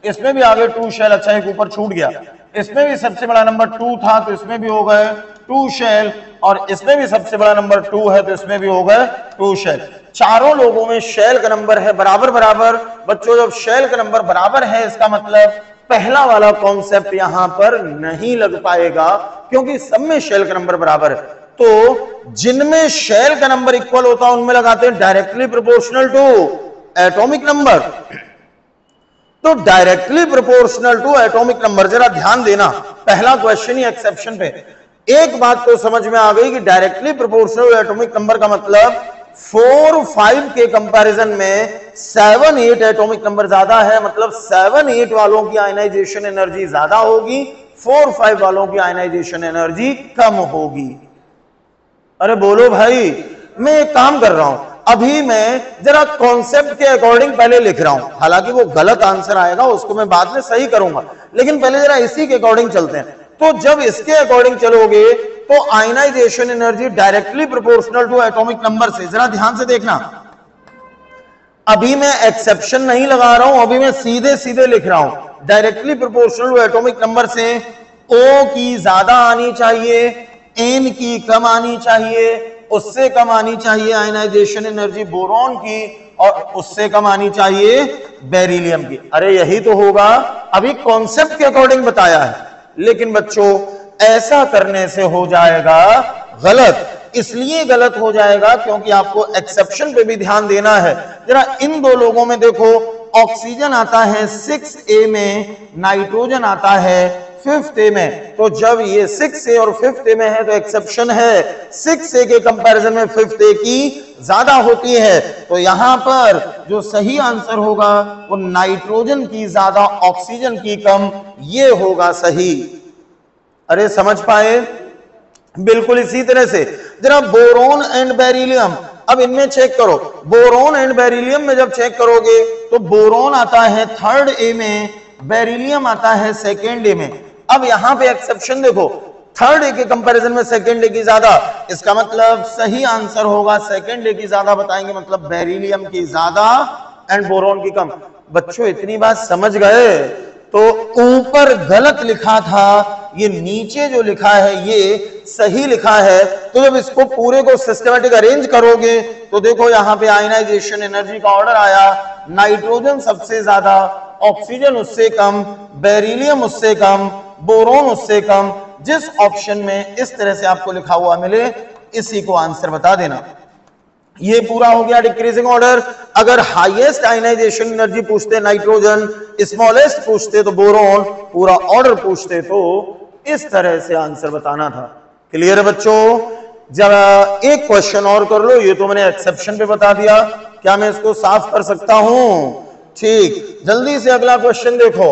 इसमें भी आगे 2 शेल। अच्छा, एक ऊपर छूट गया, इसमें भी सबसे बड़ा नंबर 2 था तो इसमें भी हो गए 2 शेल, और इसमें भी सबसे बड़ा नंबर 2 है तो इसमें भी हो गए 2 शेल। चारों लोगों में शेल का नंबर है बराबर बराबर। बच्चों जब शेल का नंबर बराबर है इसका मतलब पहला वाला कॉन्सेप्ट यहां पर नहीं लग पाएगा क्योंकि सब में शेल का नंबर बराबर है। तो जिनमें शेल का नंबर इक्वल होता है उनमें लगाते हैं directly proportional to atomic number. तो directly proportional to atomic number, जरा ध्यान देना, पहला क्वेश्चन ही एक्सेप्शन पे। एक बात तो समझ में आ गई कि डायरेक्टली प्रोपोर्शनल एटॉमिक नंबर का मतलब 4 5 के कंपैरिजन में 7 8 एटॉमिक नंबर ज्यादा है, मतलब 7 8 वालों की आयनाइजेशन एनर्जी ज्यादा होगी, 4 5 वालों की आयनाइजेशन एनर्जी कम होगी। अरे बोलो भाई, मैं एक काम कर रहा हूं, अभी मैं जरा कॉन्सेप्ट के अकॉर्डिंग पहले लिख रहा हूं, हालांकि वो गलत आंसर आएगा उसको मैं बाद में सही करूंगा, लेकिन पहले जरा इसी के अकॉर्डिंग चलते हैं। तो जब इसके अकॉर्डिंग चलोगे तो ionisation energy directly proportional to atomic number से, जरा ध्यान से देखना, अभी मैं एक्सेप्शन नहीं लगा रहा हूं, अभी मैं सीधे सीधे लिख रहा हूं। Directly proportional to atomic number से O की ज्यादा आनी चाहिए, N की कम आनी चाहिए, उससे कम आनी चाहिए आयनाइजेशन एनर्जी बोरॉन की, और उससे कम आनी चाहिए बेरिलियम की। अरे यही तो होगा, अभी कॉन्सेप्ट के अकॉर्डिंग बताया है, लेकिन बच्चों ऐसा करने से हो जाएगा गलत। इसलिए गलत हो जाएगा क्योंकि आपको एक्सेप्शन पे भी ध्यान देना है। जरा इन दो लोगों में देखो, ऑक्सीजन आता है 6A में, नाइट्रोजन आता है 5th ए में। तो जब ये 6th ए और 5th ए में है तो एक्सेप्शन है, 6th ए के कंपैरिजन में 5th ए की ज्यादा होती है। तो यहां पर जो सही आंसर होगा वो नाइट्रोजन की ज्यादा ऑक्सीजन की कम, ये होगा सही। अरे समझ पाए? बिल्कुल इसी तरह से जरा बोरोन एंड बेरिलियम, अब इनमें चेक करो। बोरोन एंड बेरिलियम में जब चेक करोगे तो बोरोन आता है 3rd ए में, बेरिलियम आता है 2nd ए में। अब यहां पे एक्सेप्शन देखो, 3rd ए के कंपैरिजन में 2nd ए की ज्यादा, इसका मतलब सही आंसर होगा 2nd ए की ज्यादा बताएंगे, मतलब बेरिलियम की ज्यादा एंड बोरोन की कम। बच्चों इतनी बात समझ गए? तो ऊपर गलत लिखा था, ये नीचे जो लिखा है ये सही लिखा है। तो जब इसको पूरे को सिस्टमैटिक अरेंज करोगे तो देखो यहां पे आयनाइजेशन एनर्जी का ऑर्डर आया, नाइट्रोजन सबसे ज्यादा, ऑक्सीजन उससे कम, बेरिलियम उससे कम, बोरोन उससे कम। जिस ऑप्शन में इस तरह से आपको लिखा हुआ मिले इसी को आंसर बता देना। ये पूरा हो गया डिक्रीजिंग ऑर्डर। अगर हाईएस्ट आयनाइजेशन एनर्जी पूछते नाइट्रोजन, स्मॉलेस्ट पूछते तो बोरोन, पूरा ऑर्डर पूछते तो इस तरह से आंसर बताना था। क्लियर है बच्चों? जरा एक क्वेश्चन और कर लो, ये तो मैंने एक्सेप्शन पे बता दिया, क्या मैं इसको साफ कर सकता हूं? ठीक, जल्दी से अगला क्वेश्चन देखो।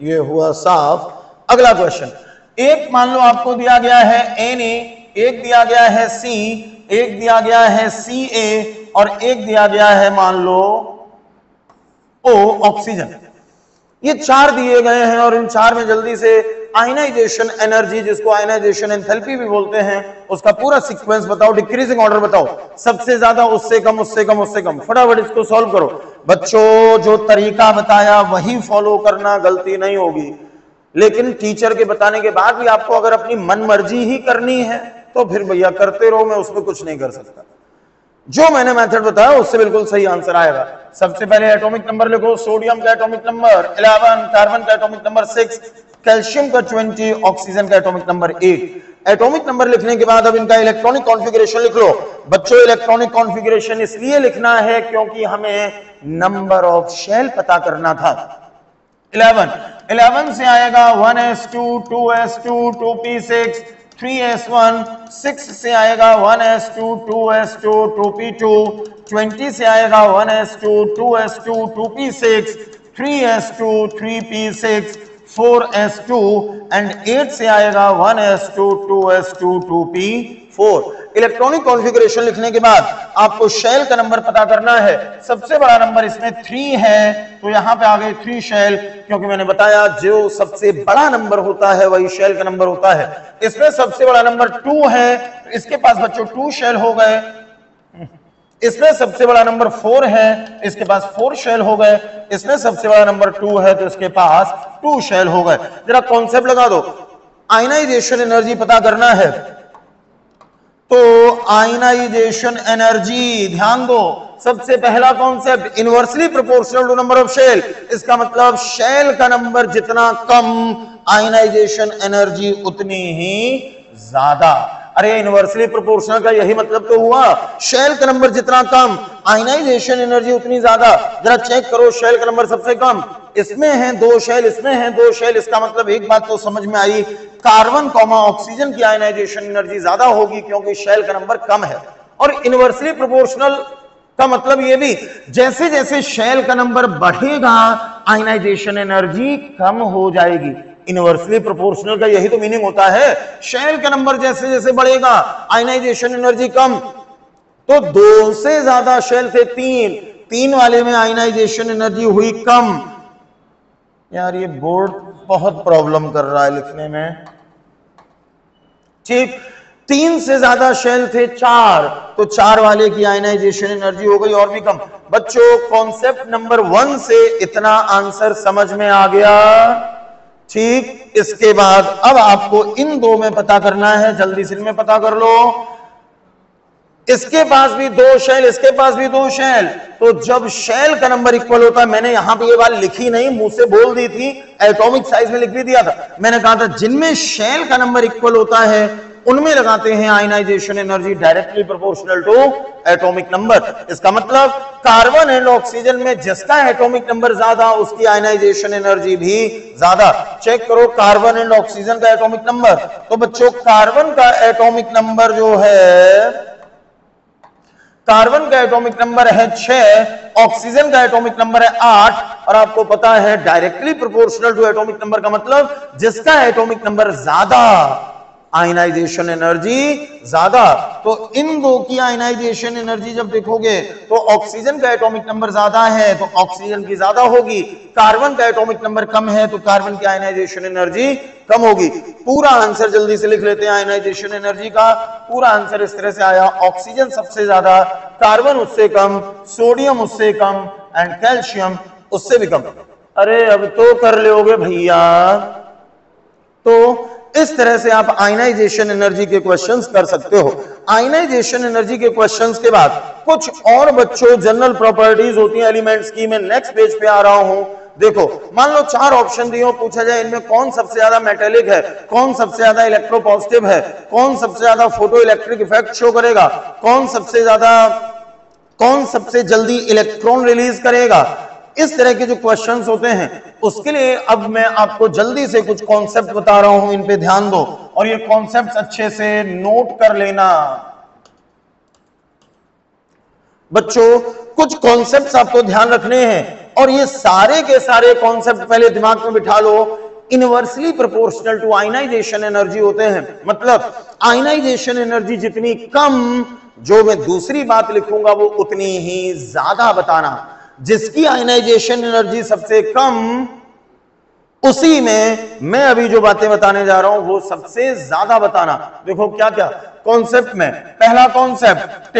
ये हुआ साफ। अगला क्वेश्चन, एक मान लो आपको दिया गया है Na, एक दिया गया है C, एक दिया गया है Ca और एक दिया गया है मान लो O, ऑक्सीजन। ये 4 दिए गए हैं और इन 4 में जल्दी से आयनाइजेशन एनर्जी, जिसको आयनाइजेशन एंथैल्पी भी बोलते हैं, उसका पूरा सीक्वेंस बताओ, डिक्रीजिंग ऑर्डर बताओ, सबसे ज्यादा, उससे कम, उससे कम, उससे कम। फटाफट इसको सॉल्व करो। बच्चों जो तरीका बताया वही फॉलो करना, गलती नहीं होगी। लेकिन टीचर के बताने के बाद भी आपको अगर अपनी मन मर्जी ही करनी है तो फिर भैया करते रहो, मैं उसमें कुछ नहीं कर सकता। जो मैंने मेथड बताया उससे बिल्कुल सही आंसर आएगा। सबसे पहले एटॉमिक नंबर लिखो, सोडियम का एटॉमिक नंबर 11, कार्बन का एटॉमिक नंबर 6, कैल्शियम का 20, ऑक्सीजन का एटॉमिक नंबर 8। एटॉमिक नंबर लिखने के बाद अब इनका इलेक्ट्रॉनिक कॉन्फ़िगरेशन लिख लो। बच्चों इलेक्ट्रॉनिक कॉन्फ़िगरेशन इसलिए लिखना है क्योंकि हमें नंबर ऑफ शेल पता करना था। 11 से आएगा 1s2, 2s2, 2p6, 3s1, 6 से आएगा 1s2, 2s2, 2p2, 20 से आएगा 1s2, 2s2, 2p6, 3s2, 3p6, 4s2 and 8 से आएगा 1s2, 2s2, 2p4। Electronic configuration लिखने के बाद आपको शेल का नंबर पता करना है। सबसे बड़ा नंबर इसमें 3 है तो यहां पे आ गए 3 शेल, क्योंकि मैंने बताया जो सबसे बड़ा नंबर होता है वही शेल का नंबर होता है। इसमें सबसे बड़ा नंबर 2 है तो इसके पास बच्चों 2 शेल हो गए। इसमें सबसे बड़ा नंबर 4 है, इसके पास 4 शेल हो गए। इसमें सबसे बड़ा नंबर 2 है तो इसके पास 2 शेल हो गए। जरा कॉन्सेप्ट लगा दो, आयनाइजेशन एनर्जी पता करना है तो आयनाइजेशन एनर्जी, ध्यान दो, सबसे पहला concept inversely proportional to number of shell. इसका मतलब शेल का नंबर जितना कम आयनाइजेशन एनर्जी उतनी ही ज्यादा। अरे इनवर्सली प्रोपोर्शनल का यही मतलब तो हुआ, शेल का नंबर जितना कम आयनाइजेशन एनर्जी उतनी ज्यादा। जरा चेक करो, शेल का नंबर सबसे कम, इसमें है 2 शेल, इसमें है 2 शेल। इसका मतलब एक बात तो समझ में आई, कार्बन कॉमा ऑक्सीजन की आयनाइजेशन एनर्जी ज्यादा होगी क्योंकि शेल का नंबर कम है। और इनवर्सली प्रोपोर्शनल का मतलब ये भी, जैसे जैसे शेल का नंबर बढ़ेगा आयनाइजेशन एनर्जी कम हो जाएगी। इनवर्सली प्रोपोर्शनल का यही तो मीनिंग होता है, शेल का नंबर जैसे जैसे बढ़ेगा आयनाइजेशन एनर्जी कम। तो 2 से ज्यादा शेल थे 3 वाले में आयनाइजेशन एनर्जी हुई कम। यार ये बोर्ड बहुत प्रॉब्लम कर रहा है लिखने में। ठीक, 3 से ज्यादा शेल थे 4 तो 4 वाले की आयनाइजेशन एनर्जी हो गई और भी कम। बच्चों कॉन्सेप्ट नंबर 1 से इतना आंसर समझ में आ गया। ठीक, इसके बाद अब आपको इन 2 में पता करना है, जल्दी से इनमें पता कर लो। इसके पास भी 2 शेल, इसके पास भी 2 शेल। तो जब शेल का नंबर इक्वल होता है, मैंने यहां पे ये बात लिखी नहीं, मुंह से बोल दी थी, एटॉमिक साइज में लिख भी दिया था। मैंने कहा था जिनमें शेल का नंबर इक्वल होता है उनमें लगाते हैं ionisation energy directly proportional to atomic number. इसका मतलब कार्बन एंड ऑक्सीजन में जिसका एटॉमिक नंबर ज्यादा उसकी आयनाइजेशन एनर्जी भी ज्यादा। चेक करो कार्बन एंड ऑक्सीजन का एटॉमिक नंबर। तो बच्चों कार्बन का एटॉमिक नंबर जो है, कार्बन का एटॉमिक नंबर है 6, ऑक्सीजन का एटॉमिक नंबर है 8, और आपको पता है directly proportional to atomic number का मतलब जिसका एटॉमिक नंबर ज्यादा आयनाइजेशन एनर्जी ज्यादा। तो इन दो की आयनाइजेशन एनर्जी जब देखोगे तो ऑक्सीजन का एटॉमिक नंबर ज्यादा है तो ऑक्सीजन की ज्यादा होगी, कार्बन का एटॉमिक नंबर कम है तो कार्बन की आयनाइजेशन एनर्जी कम होगी। पूरा आंसर जल्दी से लिख लेते हैं आयनाइजेशन एनर्जी का। पूरा आंसर इस तरह से आया, ऑक्सीजन सबसे ज्यादा, कार्बन उससे कम, सोडियम उससे कम एंड कैल्शियम उससे भी कम। अरे अब तो कर लोगे भैया। तो इस तरह से आप आयनाइजेशन एनर्जी के क्वेश्चंस कर सकते हो। आयनाइजेशन एनर्जी के क्वेश्चंस के बाद कुछ और बच्चों जनरल प्रॉपर्टीज होती हैं एलिमेंट्स की। मैं नेक्स्ट पेज पे आ रहा हूं। देखो मान लो 4 ऑप्शन दिए हो, पूछा जाए इनमें कौन सबसे ज्यादा मेटेलिक है, कौन सबसे ज्यादा इलेक्ट्रोपॉजिटिव है, कौन सबसे ज्यादा फोटो इलेक्ट्रिक इफेक्ट शो करेगा, कौन सबसे जल्दी इलेक्ट्रॉन रिलीज करेगा। इस तरह के जो क्वेश्चंस होते हैं उसके लिए अब मैं आपको जल्दी से कुछ कॉन्सेप्ट बता रहा हूं, इन पे ध्यान दो और ये कॉन्सेप्ट अच्छे से नोट कर लेना। बच्चों कुछ कॉन्सेप्ट्स आपको ध्यान रखने हैं और ये सारे के सारे कॉन्सेप्ट पहले दिमाग में बिठा लो। Inversely proportional to ionisation energy होते हैं, मतलब आयनाइजेशन एनर्जी जितनी कम, जो मैं दूसरी बात लिखूंगा वो उतनी ही ज्यादा बताना। जिसकी आयनाइजेशन एनर्जी सबसे कम, उसी में मैं अभी जो बातें बताने जा रहा हूं वो सबसे ज्यादा बताना। देखो क्या क्या कॉन्सेप्ट में, पहला concept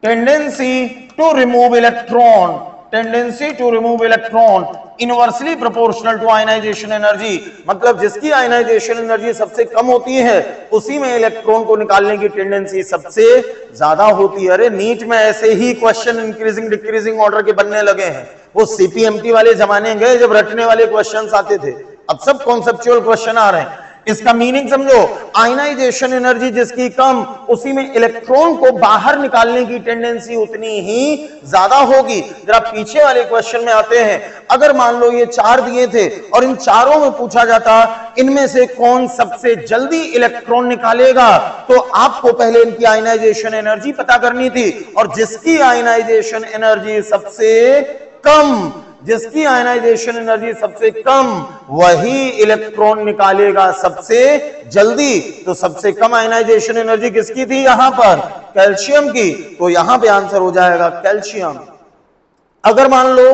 tendency to remove electron, tendency to remove electron inversely proportional to ionisation energy, मतलब जिसकी आयनाइजेशन एनर्जी सबसे कम होती है उसी में इलेक्ट्रॉन को निकालने की टेंडेंसी सबसे ज्यादा होती है। अरे नीट में ऐसे ही क्वेश्चन इंक्रीजिंग डिक्रीजिंग ऑर्डर के बनने लगे हैं। वो सीपीएमटी वाले जमाने गए जब रटने वाले क्वेश्चंस आते थे, अब सब कॉन्सेप्चुअल क्वेश्चन आ रहे हैं। इसका मीनिंग समझो, आयनाइजेशन एनर्जी जिसकी कम उसी में इलेक्ट्रॉन को बाहर निकालने की टेंडेंसी उतनी ही ज्यादा होगी। जरा पीछे वाले क्वेश्चन में आते हैं। अगर मान लो ये 4 दिए थे और इन चारों में पूछा जाता इनमें से कौन सबसे जल्दी इलेक्ट्रॉन निकालेगा, तो आपको पहले इनकी आयनाइजेशन एनर्जी पता करनी थी और जिसकी आयनाइजेशन एनर्जी सबसे कम, जिसकी आयनाइजेशन एनर्जी सबसे कम वही इलेक्ट्रॉन निकालेगा सबसे जल्दी। तो सबसे कम आयनाइजेशन एनर्जी किसकी थी यहां पर? कैल्शियम की। तो यहां पे आंसर हो जाएगा कैल्शियम। अगर मान लो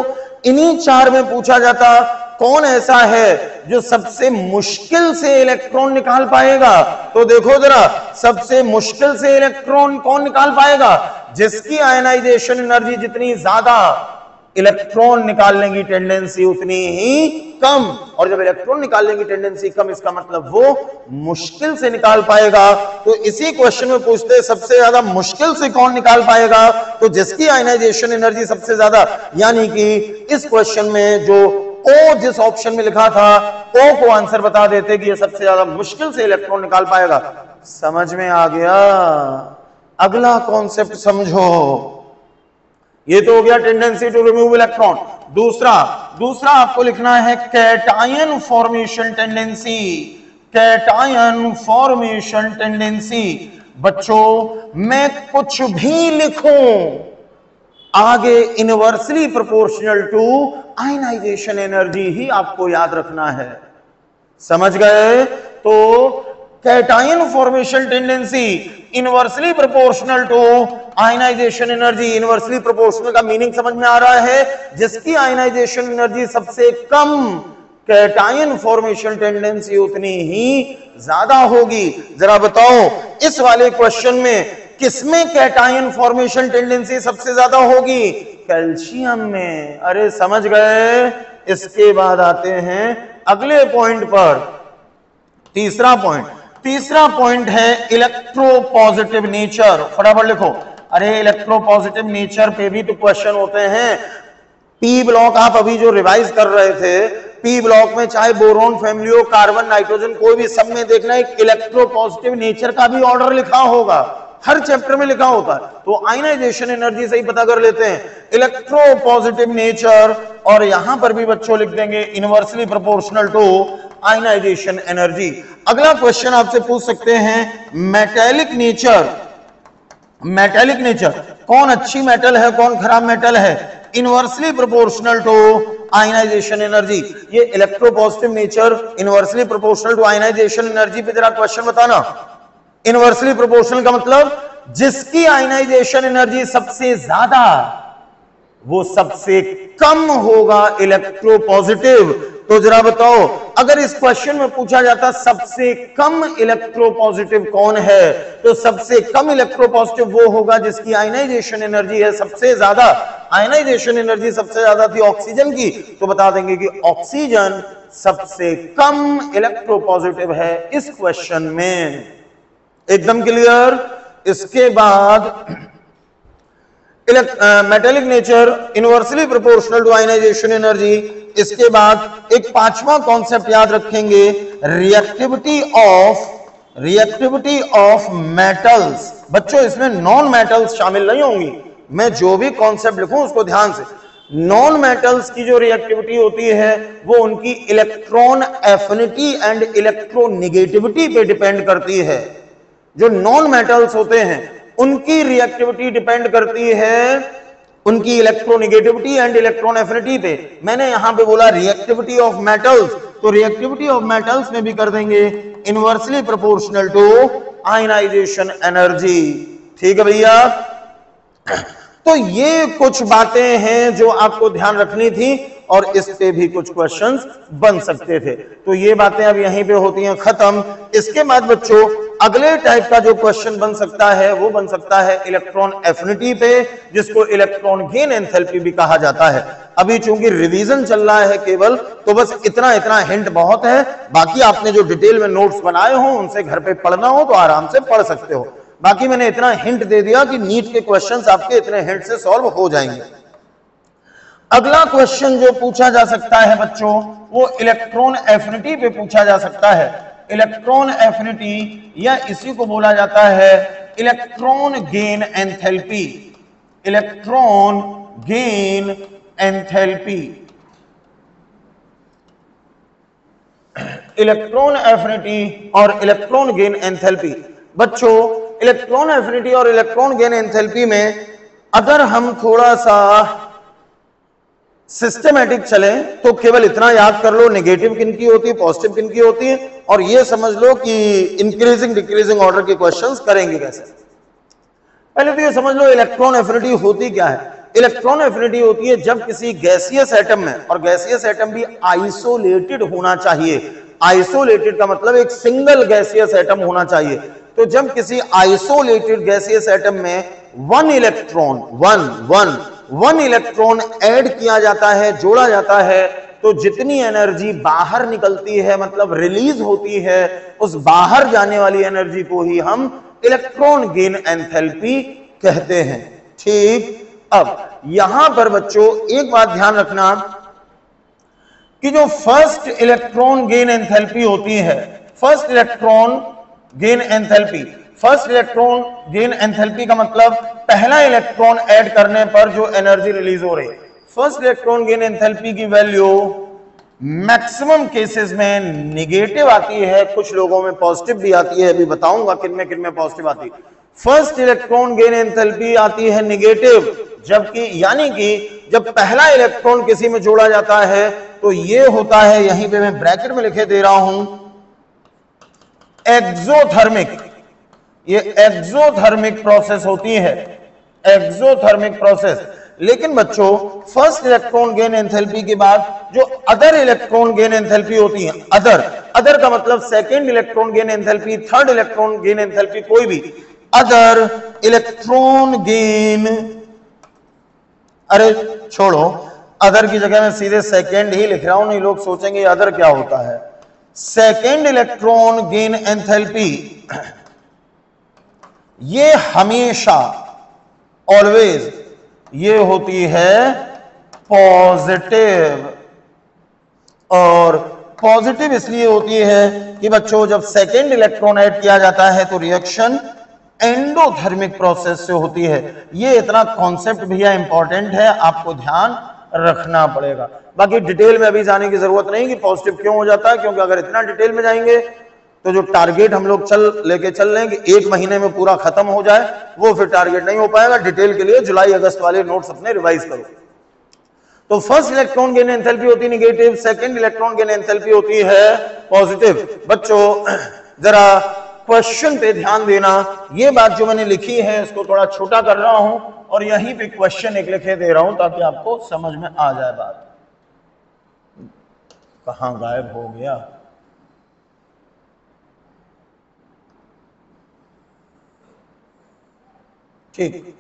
इन्हीं 4 में पूछा जाता कौन ऐसा है जो सबसे मुश्किल से इलेक्ट्रॉन निकाल पाएगा, तो देखो जरा सबसे मुश्किल से इलेक्ट्रॉन कौन निकाल पाएगा? जिसकी आयनाइजेशन एनर्जी जितनी ज्यादा, इलेक्ट्रॉन निकालने की टेंडेंसी उतनी ही कम। और जब इलेक्ट्रॉन निकालने की टेंडेंसी कम, इसका मतलब वो मुश्किल से निकाल पाएगा। तो इसी क्वेश्चन में पूछते सबसे ज्यादा मुश्किल से कौन निकाल पाएगा, तो जिसकी आयनाइजेशन एनर्जी सबसे ज्यादा, यानी कि इस क्वेश्चन में जो ओ जिस ऑप्शन में लिखा था ओ को आंसर बता देते कि ये सबसे ज्यादा मुश्किल से इलेक्ट्रॉन निकाल पाएगा। समझ में आ गया? अगला कॉन्सेप्ट समझो। ये तो हो गया टेंडेंसी टू रिमूव इलेक्ट्रॉन। दूसरा आपको लिखना है cation formation tendency, cation formation tendency. बच्चों मैं कुछ भी लिखूं आगे inversely proportional to ionisation energy ही आपको याद रखना है। समझ गए? तो cation formation tendency inversely proportional to ionisation energy. Inversely proportional का मीनिंग समझ में आ रहा है? जिसकी आयनाइजेशन एनर्जी सबसे कम, कैटायन फॉर्मेशन टेंडेंसी उतनी ही ज्यादा होगी। जरा बताओ इस वाले क्वेश्चन में किसमें कैटायन फॉर्मेशन टेंडेंसी सबसे ज्यादा होगी? कैल्शियम में। अरे समझ गए? इसके बाद आते हैं अगले पॉइंट पर। तीसरा पॉइंट है इलेक्ट्रोपॉजिटिव नेचर। फटाफट लिखो। अरे इलेक्ट्रोपॉजिटिव नेचर पे भी तो क्वेश्चन होते हैं। पी ब्लॉक आप अभी जो रिवाइज कर रहे थे पी ब्लॉक में चाहे बोरोन फैमिली हो, कार्बन नाइट्रोजन कोई भी, सब में देखना एक इलेक्ट्रोपॉजिटिव नेचर का भी ऑर्डर लिखा होगा, हर चैप्टर में लिखा होता है। तो आयनाइजेशन एनर्जी से ही पता कर लेते हैं इलेक्ट्रोपॉजिटिव नेचर, और यहां पर भी बच्चों लिख देंगे inversely proportional to ionisation energy. अगला क्वेश्चन आपसे पूछ सकते हैं मेटेलिक नेचर। मेटेलिक नेचर, कौन अच्छी मेटल है कौन खराब मेटल है, inversely proportional to ionisation energy. ये electropositive nature inversely proportional to ionisation energy पे जरा क्वेश्चन बताना। इनवर्सली प्रोपोर्शनल का मतलब जिसकी आयनाइजेशन एनर्जी सबसे ज्यादा वो सबसे कम होगा इलेक्ट्रोपॉजिटिव। तो जरा बताओ, अगर इस क्वेश्चन में पूछा जाता सबसे कम इलेक्ट्रोपॉजिटिव कौन है, तो सबसे कम इलेक्ट्रोपॉजिटिव वो होगा जिसकी आयनाइजेशन एनर्जी है सबसे ज्यादा। आयनाइजेशन एनर्जी सबसे ज्यादा थी ऑक्सीजन की, तो बता देंगे कि ऑक्सीजन सबसे कम इलेक्ट्रोपॉजिटिव है इस क्वेश्चन में। एकदम क्लियर। इसके बाद metallic nature inversely proportional to ionisation energy. इसके बाद एक पांचवा कॉन्सेप्ट याद रखेंगे, रिएक्टिविटी ऑफ मेटल्स। बच्चों इसमें नॉन मेटल्स शामिल नहीं होंगी, मैं जो भी कॉन्सेप्ट लिखूं उसको ध्यान से। नॉन मेटल्स की जो रिएक्टिविटी होती है वो उनकी इलेक्ट्रॉन एफिनिटी एंड इलेक्ट्रोनेगेटिविटी पे डिपेंड करती है। जो नॉन मेटल्स होते हैं उनकी रिएक्टिविटी डिपेंड करती है उनकी इलेक्ट्रोनेगेटिविटी एंड इलेक्ट्रॉन एफिनिटी पे। मैंने यहां पे बोला रिएक्टिविटी ऑफ मेटल्स, तो रिएक्टिविटी ऑफ मेटल्स में भी कर देंगे inversely proportional to ionisation energy. ठीक है भैया। तो ये कुछ बातें हैं जो आपको ध्यान रखनी थी और इस पे भी कुछ क्वेश्चंस बन सकते थे। तो ये बातें अब यहीं पे होती हैं खत्म। इसके बाद बच्चों अगले टाइप का जो क्वेश्चन बन सकता है वो बन सकता है इलेक्ट्रॉन एफिनिटी पे, जिसको इलेक्ट्रॉन गेन एंथैल्पी भी कहा जाता है। अभी चूंकि रिवीजन चल रहा है केवल, तो बस इतना इतना हिंट बहुत है। बाकी आपने जो डिटेल में नोट्स बनाए हो उनसे घर पे पढ़ना हो तो आराम से पढ़ सकते हो। बाकी मैंने इतना हिंट दे दिया कि नीट के क्वेश्चंस आपके इतने हिंट से सॉल्व हो जाएंगे। अगला क्वेश्चन जो पूछा जा सकता है बच्चों वो इलेक्ट्रॉन एफिनिटी पे पूछा जा सकता है। इलेक्ट्रॉन एफिनिटी या इसी को बोला जाता है electron gain enthalpy. Electron gain enthalpy, electron affinity और इलेक्ट्रॉन गेन एंथैल्पी। बच्चों इलेक्ट्रॉन एफिनिटी और इलेक्ट्रॉन गेन एंथैल्पी में अगर हम थोड़ा सा सिस्टमैटिक चले तो केवल इतना याद कर लो नेगेटिव किनकी होती है पॉजिटिव किनकी होती है, और ये समझ लो कि इंक्रीजिंग डिक्रीजिंग ऑर्डर के क्वेश्चंस करेंगे कैसे। पहले तो ये समझ लो इलेक्ट्रॉन एफिनिटी होती क्या है। इलेक्ट्रॉन एफिनिटी होती है जब किसी गैसियस एटम में, और गैसियस एटम भी आइसोलेटेड होना चाहिए। आइसोलेटेड का मतलब एक सिंगल गैसियस एटम होना चाहिए। तो जब किसी आइसोलेटेड गैसियस एटम में वन इलेक्ट्रॉन ऐड किया जाता है, जोड़ा जाता है, तो जितनी एनर्जी बाहर निकलती है मतलब रिलीज होती है, उस बाहर जाने वाली एनर्जी को ही हम इलेक्ट्रॉन गेन एंथैल्पी कहते हैं। ठीक। अब यहां पर बच्चों एक बात ध्यान रखना कि जो फर्स्ट इलेक्ट्रॉन गेन एंथैल्पी होती है, first electron gain enthalpy, first electron gain enthalpy का मतलब पहला इलेक्ट्रॉन ऐड करने पर जो एनर्जी रिलीज हो रही है। फर्स्ट इलेक्ट्रॉन गेन एंथैल्पी की वैल्यू मैक्सिमम केसेस में नेगेटिव आती है, कुछ लोगों में पॉजिटिव भी आती है, अभी बताऊंगा किन में पॉजिटिव आती है। फर्स्ट इलेक्ट्रॉन गेन एंथैल्पी आती है नेगेटिव, जबकि यानी कि जब पहला इलेक्ट्रॉन किसी में जोड़ा जाता है तो ये होता है, यहीं पे मैं ब्रैकेट में लिखे दे रहा हूं, एक्सोथर्मिक। ये एक्सोथर्मिक प्रोसेस होती है, एक्सोथर्मिक प्रोसेस। लेकिन बच्चों फर्स्ट इलेक्ट्रॉन गेन एंथैल्पी के बाद जो अदर इलेक्ट्रॉन गेन एंथैल्पी होती है, अदर का मतलब second electron gain enthalpy, third electron gain enthalpy, कोई भी अदर इलेक्ट्रॉन गेन, अरे छोड़ो अदर की जगह मैं सीधे सेकेंड ही लिख रहा हूं, नहीं लोग सोचेंगे अदर क्या होता है। सेकेंड इलेक्ट्रॉन गेन एंथैल्पी ये हमेशा ऑलवेज ये होती है पॉजिटिव। और पॉजिटिव इसलिए होती है कि बच्चों जब सेकेंड इलेक्ट्रॉन ऐड किया जाता है तो रिएक्शन एंडोथर्मिक प्रोसेस से होती है। ये इतना कॉन्सेप्ट भैया इंपॉर्टेंट है, आपको ध्यान रखना पड़ेगा। बाकी डिटेल में अभी जाने की जरूरत नहीं कि पॉजिटिव क्यों हो जाता है, क्योंकि अगर इतना डिटेल में जाएंगे तो जो टारगेट हम लोग लेके चल रहे हैं कि 1 महीने में पूरा खत्म हो जाए, वो फिर टारगेट नहीं हो पाएगा। डिटेल के लिए जुलाई अगस्त वाले नोट्स अपने रिवाइज करो। तो फर्स्ट इलेक्ट्रॉन गेन एंथैल्पी होती है negative, second electron gain enthalpy होती है पॉजिटिव। बच्चों जरा क्वेश्चन पे ध्यान देना, ये बात जो मैंने लिखी है इसको थोड़ा छोटा कर रहा हूं और यहीं पे क्वेश्चन एक लिखे दे रहा हूं ताकि आपको समझ में आ जाए बात। कहां गायब हो गया? ठीक,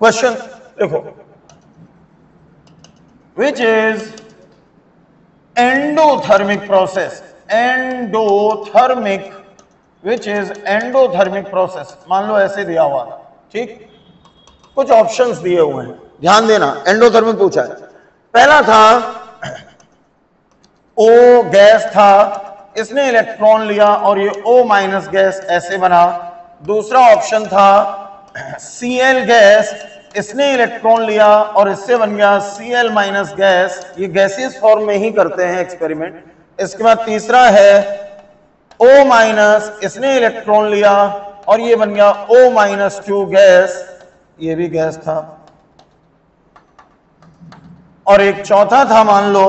क्वेश्चन देखो, which is endothermic process, endothermic, which is endothermic process. मान लो ऐसे दिया हुआ, ठीक, कुछ ऑप्शंस दिए हुए हैं, ध्यान देना। एंडोथर्मिक पूछा है, पहला था O गैस था, इसने इलेक्ट्रॉन लिया और ये O माइनस गैस ऐसे बना। दूसरा ऑप्शन था Cl गैस, इसने इलेक्ट्रॉन लिया और इससे बन गया Cl माइनस गैस। ये गैसियस फॉर्म में ही करते हैं एक्सपेरिमेंट। इसके बाद तीसरा है O माइनस, इसने इलेक्ट्रॉन लिया और ये बन गया O माइनस 2 गैस, ये भी गैस था। और एक चौथा था, मान लो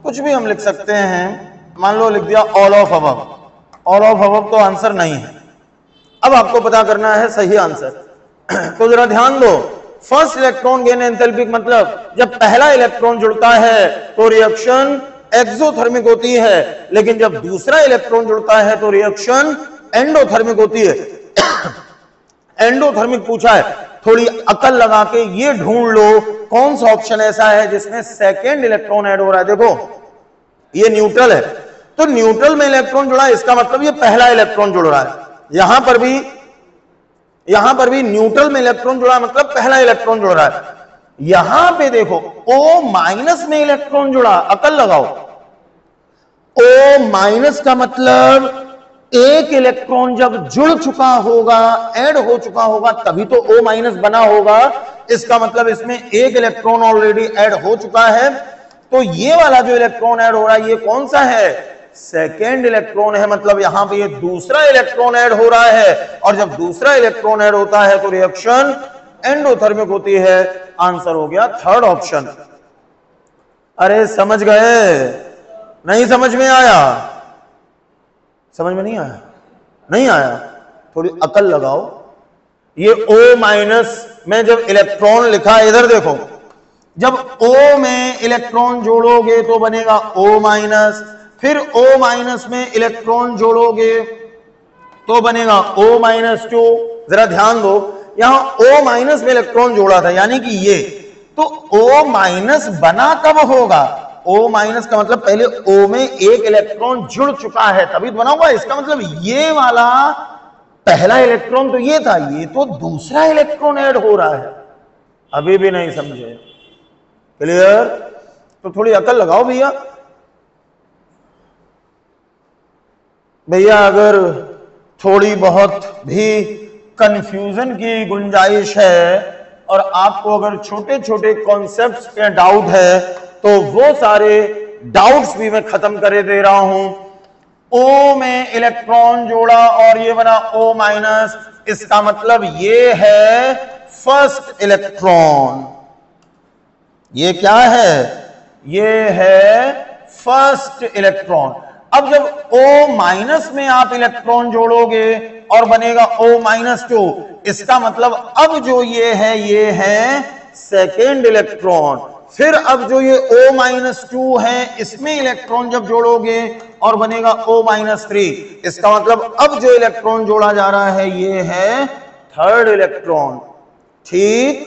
कुछ भी हम लिख सकते हैं, मान लो लिख दिया all of above. All of above तो आंसर नहीं है। अब आपको पता करना है सही आंसर। तो जरा ध्यान दो, फर्स्ट इलेक्ट्रॉन गेन एंथैल्पी मतलब जब पहला इलेक्ट्रॉन जुड़ता है तो रिएक्शन एक्सोथर्मिक होती है, लेकिन जब दूसरा इलेक्ट्रॉन जुड़ता है तो रिएक्शन एंडोथर्मिक होती है। एंडोथर्मिक पूछा है, थोड़ी अकल लगा के ये ढूंढ लो कौन सा ऑप्शन ऐसा है जिसमें सेकेंड इलेक्ट्रॉन ऐड हो रहा है। देखो ये न्यूट्रल है, तो न्यूट्रल में इलेक्ट्रॉन जुड़ा है, इसका मतलब ये पहला इलेक्ट्रॉन जुड़ रहा है। यहां पर भी न्यूट्रल में इलेक्ट्रॉन जुड़ा मतलब पहला इलेक्ट्रॉन जुड़ रहा है। यहां पे देखो O माइनस में इलेक्ट्रॉन जुड़ा, अकल लगाओ। O माइनस का मतलब एक इलेक्ट्रॉन जब जुड़ चुका होगा, ऐड हो चुका होगा, तभी तो O माइनस बना होगा। इसका मतलब इसमें एक इलेक्ट्रॉन ऑलरेडी ऐड हो चुका है। तो ये वाला जो इलेक्ट्रॉन ऐड हो रहा है ये कौन सा है? सेकेंड इलेक्ट्रॉन है, मतलब यहां पे ये दूसरा इलेक्ट्रॉन ऐड हो रहा है। और जब दूसरा इलेक्ट्रॉन ऐड होता है तो रिएक्शन एंडोथर्मिक होती है। आंसर हो गया थर्ड ऑप्शन। अरे समझ गए? नहीं समझ में आया? समझ में नहीं आया? नहीं आया? थोड़ी अकल लगाओ। ये O माइनस में जब इलेक्ट्रॉन लिखा, इधर देखो, जब O में इलेक्ट्रॉन जोड़ोगे तो बनेगा O माइनस, फिर O माइनस में इलेक्ट्रॉन जोड़ोगे तो बनेगा O माइनस 2। जरा ध्यान दो, यहां O माइनस में इलेक्ट्रॉन जोड़ा था, यानी कि ये, तो O माइनस बना कब होगा? O माइनस का मतलब पहले O में एक इलेक्ट्रॉन जुड़ चुका है तभी बना हुआ। इसका मतलब ये वाला पहला इलेक्ट्रॉन तो ये था, ये तो दूसरा इलेक्ट्रॉन ऐड हो रहा है। अभी भी नहीं समझे? क्लियर? तो थोड़ी अकल लगाओ भैया। भैया अगर थोड़ी बहुत भी कंफ्यूजन की गुंजाइश है और आपको अगर छोटे छोटे कॉन्सेप्ट्स के डाउट है तो वो सारे डाउट्स भी मैं खत्म करे दे रहा हूं। O में इलेक्ट्रॉन जोड़ा और ये बना O माइनस, इसका मतलब ये है फर्स्ट इलेक्ट्रॉन। ये क्या है? ये है फर्स्ट इलेक्ट्रॉन। अब जब O माइनस में आप इलेक्ट्रॉन जोड़ोगे और बनेगा O माइनस 2, इसका मतलब अब जो ये है सेकेंड इलेक्ट्रॉन। फिर अब जो ये O माइनस 2 है, इसमें इलेक्ट्रॉन जब जोड़ोगे और बनेगा O माइनस 3, इसका मतलब अब जो इलेक्ट्रॉन जोड़ा जा रहा है ये है थर्ड इलेक्ट्रॉन। ठीक,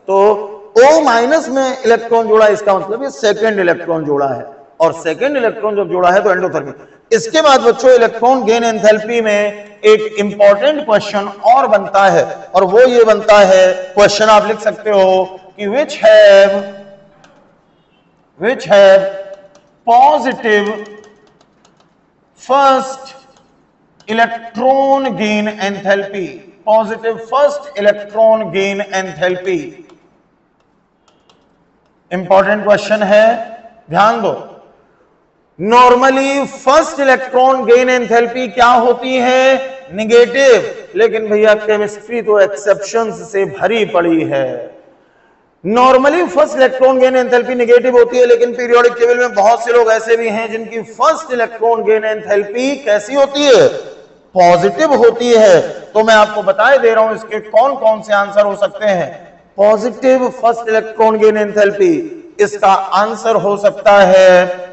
तो O माइनस में इलेक्ट्रॉन जोड़ा, इसका मतलब ये सेकेंड इलेक्ट्रॉन जोड़ा है, और सेकेंड इलेक्ट्रॉन जब जोड़ा है तो एंडोथर्मिक। इसके बाद बच्चों इलेक्ट्रॉन गेन एंथैल्पी में एक इंपॉर्टेंट क्वेश्चन और बनता है, और वो ये बनता है, क्वेश्चन आप लिख सकते हो कि which have positive first electron gain enthalpy, positive first electron gain enthalpy। Important question है, ध्यान दो। Normally first electron gain enthalpy क्या होती है? निगेटिव, लेकिन भैया केमिस्ट्री तो एक्सेप्शंस से भरी पड़ी है। Normally first electron gain enthalpy negative होती है, लेकिन पीरियोडिक टेबल में बहुत से लोग ऐसे भी हैं जिनकी फर्स्ट इलेक्ट्रॉन गेन एंथैल्पी कैसी होती है? पॉजिटिव होती है। तो मैं आपको बता दे रहा हूं इसके कौन कौन से आंसर हो सकते हैं। Positive first electron gain enthalpy, इसका आंसर हो सकता है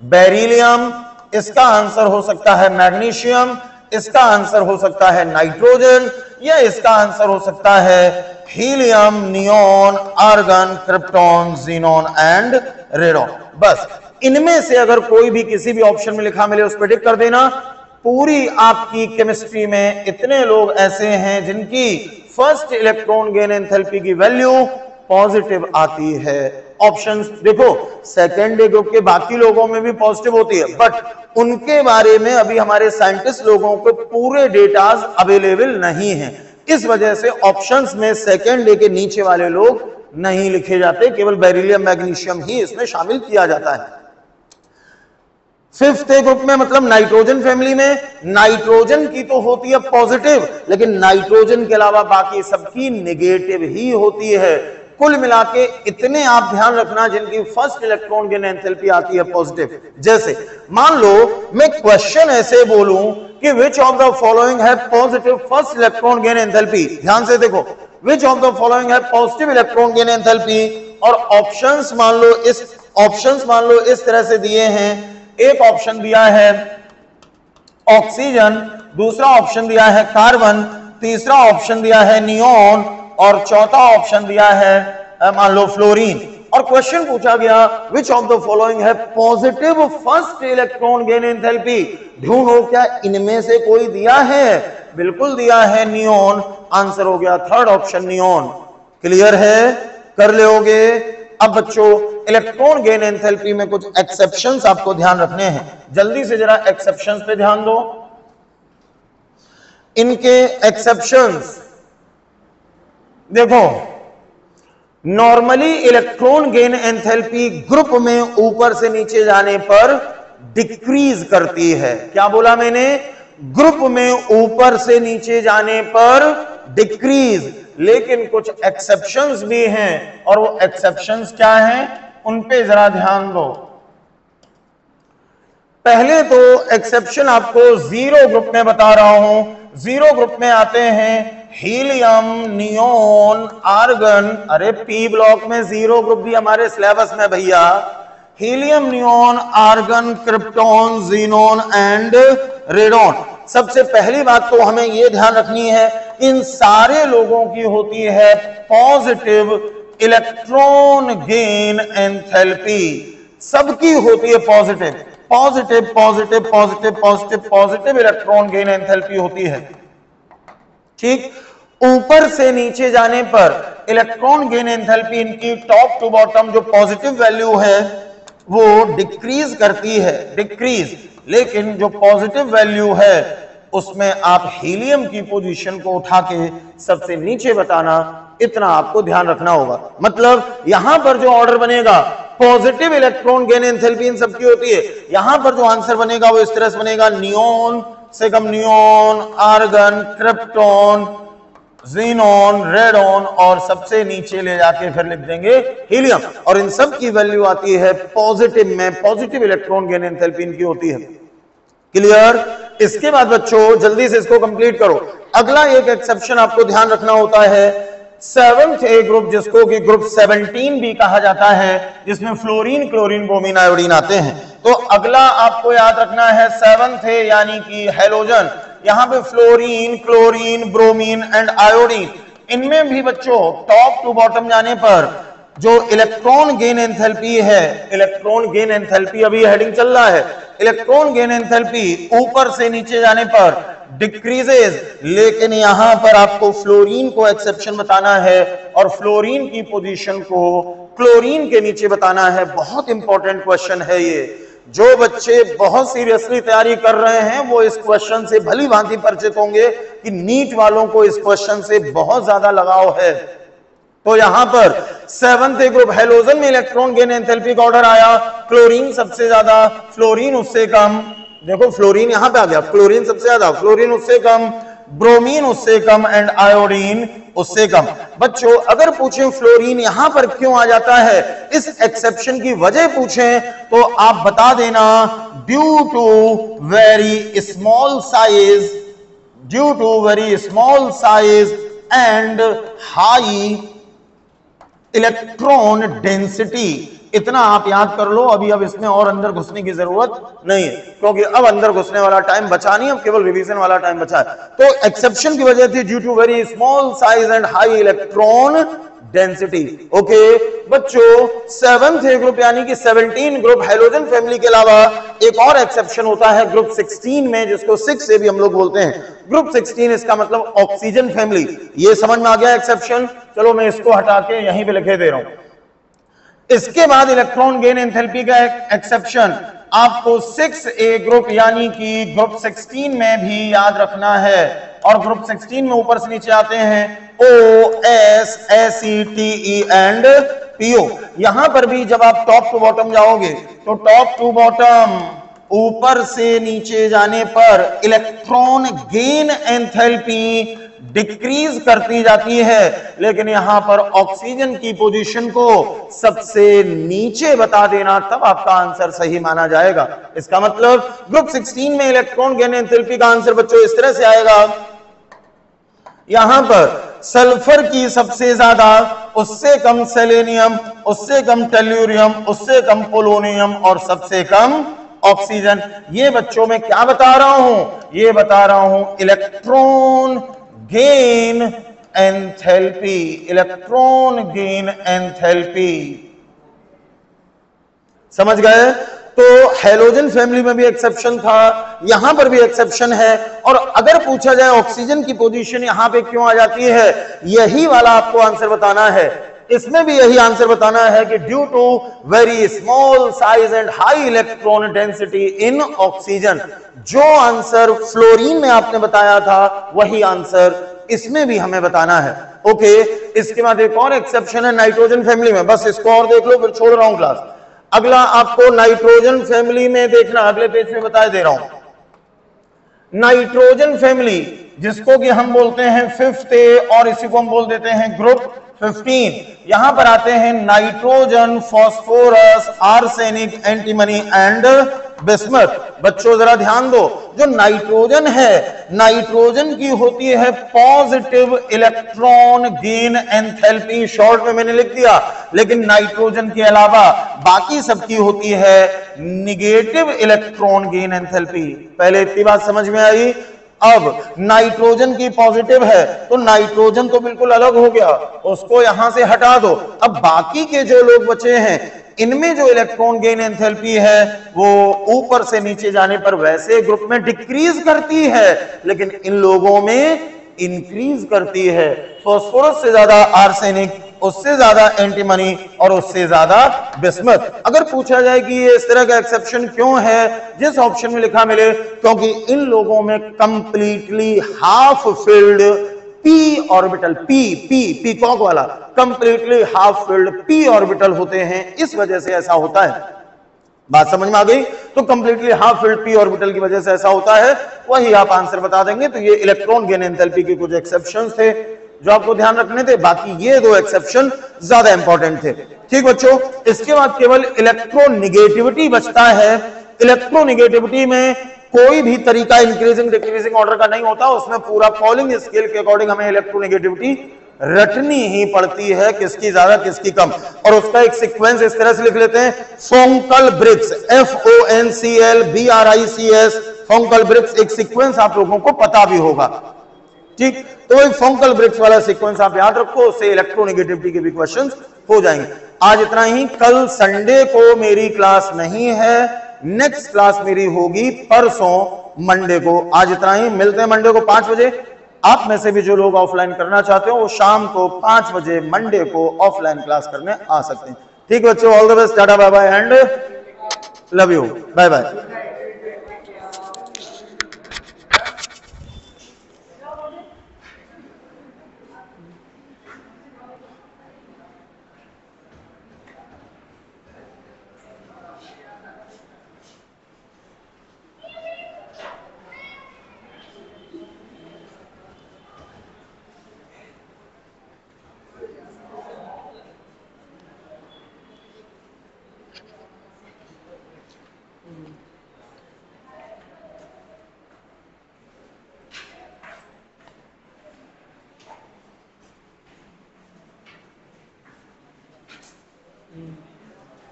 बेरिलियम, इसका आंसर हो सकता है मैग्नीशियम, इसका आंसर हो सकता है नाइट्रोजन, या इसका आंसर हो सकता है helium, neon, argon, krypton, xenon and radon. बस इनमें से अगर कोई भी किसी भी ऑप्शन में लिखा मिले उस पर टिक कर देना। पूरी आपकी केमिस्ट्री में इतने लोग ऐसे हैं जिनकी फर्स्ट इलेक्ट्रॉन गेन एंथैल्पी की वैल्यू पॉजिटिव आती है। ऑप्शंस देखो, सेकेंड ग्रुप के बाकी लोगों में भी पॉजिटिव होती है, बट उनके बारे में अभी हमारे साइंटिस्ट लोगों को पूरे डेटाज अवेलेबल नहीं है। इस वजह से ऑप्शंस में सेकेंड डे के नीचे वाले लोग नहीं लिखे जाते, केवल बेरिलियम मैग्नीशियम ही इसमें शामिल किया जाता है। फिफ्थ ग्रुप में मतलब नाइट्रोजन फैमिली में, नाइट्रोजन की तो होती है पॉजिटिव, लेकिन नाइट्रोजन के अलावा बाकी सबकी नेगेटिव ही होती है। कुल मिला के इतने आप ध्यान रखना जिनकी फर्स्ट इलेक्ट्रॉन गेन एंथैल्पी आती है पॉजिटिव। जैसे मान लो मैं क्वेश्चन ऐसे बोलूं कि विच ऑफ द फॉलोइंग है positive first electron gain enthalpy, ध्यान से देखो, विच ऑफ द फॉलोइंग है पॉजिटिव इलेक्ट्रॉन गेन एंथैल्पी, और ऑप्शंस मान लो इस तरह से दिए हैं। एक ऑप्शन दिया है ऑक्सीजन, दूसरा ऑप्शन दिया है कार्बन, तीसरा ऑप्शन दिया है नियोन, और चौथा ऑप्शन दिया है मान लो फ्लोरीन। और क्वेश्चन पूछा गया विच ऑफ द फॉलोइंग है positive first electron gain enthalpy, ढूंढो क्या इनमें से कोई दिया है? बिल्कुल दिया है, नियोन। आंसर हो गया थर्ड ऑप्शन नियोन। क्लियर है? कर लोगे? अब बच्चों इलेक्ट्रॉन गेन एंथैल्पी में कुछ एक्सेप्शंस आपको ध्यान रखने हैं, जल्दी से जरा एक्सेप्शंस पे ध्यान दो। इनके एक्सेप्शंस देखो, normally electron gain enthalpy group में ऊपर से नीचे जाने पर डिक्रीज करती है। क्या बोला मैंने? ग्रुप में ऊपर से नीचे जाने पर डिक्रीज, लेकिन कुछ एक्सेप्शंस भी हैं, और वो एक्सेप्शंस क्या हैं उन पे जरा ध्यान दो। पहले तो एक्सेप्शन आपको जीरो ग्रुप में बता रहा हूं। जीरो ग्रुप में आते हैं हीलियम, नियोन, आर्गन। अरे पी ब्लॉक में जीरो ग्रुप भी हमारे सिलेबस में भैया। Helium, neon, argon, krypton, xenon and radon. सबसे पहली बात तो हमें यह ध्यान रखनी है, इन सारे लोगों की होती है पॉजिटिव इलेक्ट्रॉन गेन एंथैल्पी। सबकी होती है positive positive positive positive positive positive electron gain enthalpy होती है। ठीक, ऊपर से नीचे जाने पर इलेक्ट्रॉन गेन एंथैल्पी इनकी टॉप टू बॉटम जो पॉजिटिव वैल्यू है वो डिक्रीज करती है, डिक्रीज। लेकिन जो पॉजिटिव वैल्यू है उसमें आप हीलियम की पोजीशन को उठा के सबसे नीचे बताना, इतना आपको ध्यान रखना होगा। मतलब यहां पर जो ऑर्डर बनेगा पॉजिटिव इलेक्ट्रॉन गेन एंथैल्पी इन सबकी होती है, यहां पर जो आंसर बनेगा वो इस तरह से बनेगा, नियोन से कम neon, argon, krypton, xenon, radon, और सबसे नीचे ले जाके फिर लिख देंगे हीलियम। और इन सब की वैल्यू आती है पॉजिटिव में, पॉजिटिव इलेक्ट्रॉन गेन एंथैल्पी इनकी होती है। क्लियर? इसके बाद बच्चों जल्दी से इसको कंप्लीट करो। अगला एक एक्सेप्शन आपको ध्यान रखना होता है, सेवंथ ए ग्रुप, जिसको कि ग्रुप 17 भी कहा जाता है, जिसमें फ्लोरीन, क्लोरीन, ब्रोमीन, आयोडीन आते हैं। तो अगला आपको याद रखना है सेवंथ ए यानी कि हैलोजन। यहां पे fluorine, chlorine, bromine and iodine, इनमें भी बच्चों टॉप टू बॉटम जाने पर जो इलेक्ट्रॉन गेन एंथैल्पी है, इलेक्ट्रॉन गेन एंथैल्पी अभी हेडिंग चल रहा है, इलेक्ट्रॉन गेन एंथैल्पी ऊपर से नीचे जाने पर डिक्रीजेज, लेकिन यहां पर आपको फ्लोरीन को एक्सेप्शन बताना है और फ्लोरीन की पोजीशन को क्लोरीन के नीचे बताना है। बहुत इंपॉर्टेंट क्वेश्चन है ये। जो बच्चे बहुत सीरियसली तैयारी कर रहे हैं वो इस क्वेश्चन से भली भांति परिचित होंगे कि नीट वालों को इस क्वेश्चन से बहुत ज्यादा लगाव है। तो यहां पर 7th ग्रुप हैलोजन में इलेक्ट्रॉन गेन एंथैल्पी का ऑर्डर आया, क्लोरीन सबसे ज्यादा, फ्लोरीन उससे कम। देखो फ्लोरीन यहां पे आ गया, क्लोरीन सबसे ज्यादा, फ्लोरीन उससे कम, ब्रोमीन उससे कम एंड आयोडीन उससे कम। बच्चों अगर पूछें फ्लोरीन यहां पर क्यों आ जाता है, इस एक्सेप्शन की वजह पूछें तो आप बता देना due to very small size, due to very small size and high electron density. इतना आप याद कर लो, अभी अब इसमें और अंदर घुसने की जरूरत नहीं है, क्योंकि अब अंदर घुसने वाला टाइम बचा नहीं, अब केवल रिवीजन वाला टाइम बचा है। तो एक्सेप्शन की वजह थी due to very small size and high electron density. Okay बच्चों 7th ग्रुप यानी कि 17 ग्रुप हैलोजन फैमिली के अलावा एक और एक्सेप्शन होता है ग्रुप 16 में, जिसको 6 से भी हम लोग बोलते हैं। ग्रुप 16 इसका मतलब ऑक्सीजन फैमिली। ये समझ में आ गया एक्सेप्शन। चलो मैं इसको हटा के यहीं पे लिखे दे रहा हूं। इसके बाद इलेक्ट्रॉन गेन एंथैल्पी का एक्सेप्शन आपको 6A ग्रुप यानी कि ग्रुप 16 में भी याद रखना है। और ग्रुप 16 में ऊपर से नीचे आते हैं OS, ACTE एंड PO। यहां पर भी जब आप टॉप टू बॉटम जाओगे तो टॉप टू बॉटम ऊपर से नीचे जाने पर इलेक्ट्रॉन गेन एंथैल्पी डिक्रीज करती जाती है, लेकिन यहां पर ऑक्सीजन की पोजीशन को सबसे नीचे बता देना, तब आपका आंसर सही माना जाएगा। इसका मतलब ग्रुप 16 में इलेक्ट्रॉन गेन एंथैल्पी का आंसर बच्चों इस तरह से आएगा, यहां पर सल्फर की सबसे ज्यादा, उससे कम सेलेनियम, उससे कम टेल्यूरियम, उससे कम पोलोनियम और सबसे कम ऑक्सीजन। ये बच्चों में क्या बता रहा हूं, ये बता रहा हूं electron gain enthalpy, electron gain enthalpy. समझ गए? तो हैलोजन फैमिली में भी एक्सेप्शन था, यहां पर भी एक्सेप्शन है। और अगर पूछा जाए ऑक्सीजन की पोजीशन यहां पे क्यों आ जाती है, यही वाला आपको आंसर बताना है। इसमें भी यही आंसर बताना है कि due to very small size and high electron density in oxygen. जो आंसर फ्लोरीन में आपने बताया था वही आंसर इसमें भी हमें बताना है। ओके इसके बाद एक और एक्सेप्शन है नाइट्रोजन फैमिली में, बस इसको और देख लो फिर छोड़ रहा हूं क्लास। अगला आपको नाइट्रोजन फैमिली में देखना, अगले पेज में बता दे रहा हूं। नाइट्रोजन फैमिली जिसको कि हम बोलते हैं 5th और इसी को हम बोल देते हैं ग्रुप 15। यहां पर आते हैं nitrogen, phosphorus, arsenic, antimony and bismuth. बच्चों जरा ध्यान दो, जो नाइट्रोजन है, नाइट्रोजन की होती है positive electron gain enthalpy, short में मैंने लिख दिया, लेकिन नाइट्रोजन के अलावा बाकी सबकी होती है निगेटिव इलेक्ट्रॉन गेन एंथैल्पी। पहले इतनी बात समझ में आई। अब नाइट्रोजन की पॉजिटिव है तो नाइट्रोजन तो बिल्कुल अलग हो गया, उसको यहां से हटा दो। अब बाकी के जो लोग बचे हैं इनमें जो इलेक्ट्रॉन गेन एंथैल्पी है वो ऊपर से नीचे जाने पर वैसे ग्रुप में डिक्रीज करती है, लेकिन इन लोगों में इंक्रीज करती है। फास्फोरस से ज्यादा आर्सेनिक, उससे ज्यादा एंटीमनी और उससे ज्यादा बिस्मथ। अगर पूछा जाए कि ये इस तरह का एक्सेप्शन क्यों है, जिस ऑप्शन में लिखा मिले, क्योंकि इन लोगों में completely half filled p orbital, peacock वाला completely half filled p orbital होते हैं, इस वजह से ऐसा होता है। बात समझ में आ गई? तो completely half filled p orbital की वजह से ऐसा होता है, वही आप आंसर बता देंगे। तो ये इलेक्ट्रॉन गेन एंथैल्पी के कुछ एक्सेप्शंस थे जो आपको ध्यान रखने थे, बाकी ये दो एक्सेप्शन ज्यादा इंपॉर्टेंट थे। ठीक बच्चों, इसके बाद केवल इलेक्ट्रोनिगेटिविटी बचता है। इलेक्ट्रोनिगेटिविटी में कोई भी तरीका इंक्रीजिंग डिक्रीजिंग ऑर्डर का नहीं होता, उसमें पूरा पॉलिंग स्केल के अकॉर्डिंग हमें इलेक्ट्रोनिगेटिविटी रटनी ही पड़ती है, किसकी ज्यादा किसकी कम। और उसका एक सीक्वेंस इस तरह से लिख लेते हैं, फोंकल ब्रिक्स, FONCL BRICS, फोंकल ब्रिक्स। एक सीक्वेंस आप लोगों को पता भी होगा, ठीक? तो एक फोंकल ब्रिक्स वाला सीक्वेंस आप याद रखो, उससे इलेक्ट्रोनिगेटिविटी के भी क्वेश्चंस हो जाएंगे। आज इतना ही। कल संडे को मेरी क्लास नहीं है, नेक्स्ट क्लास मेरी होगी परसों मंडे को। आज इतना ही, मिलते हैं मंडे को 5 बजे। आप में से भी जो लोग ऑफलाइन करना चाहते हो वो शाम को 5 बजे मंडे को ऑफलाइन क्लास करने आ सकते हैं। ठीक बच्चों, all the best, tata bye bye and love you, bye bye.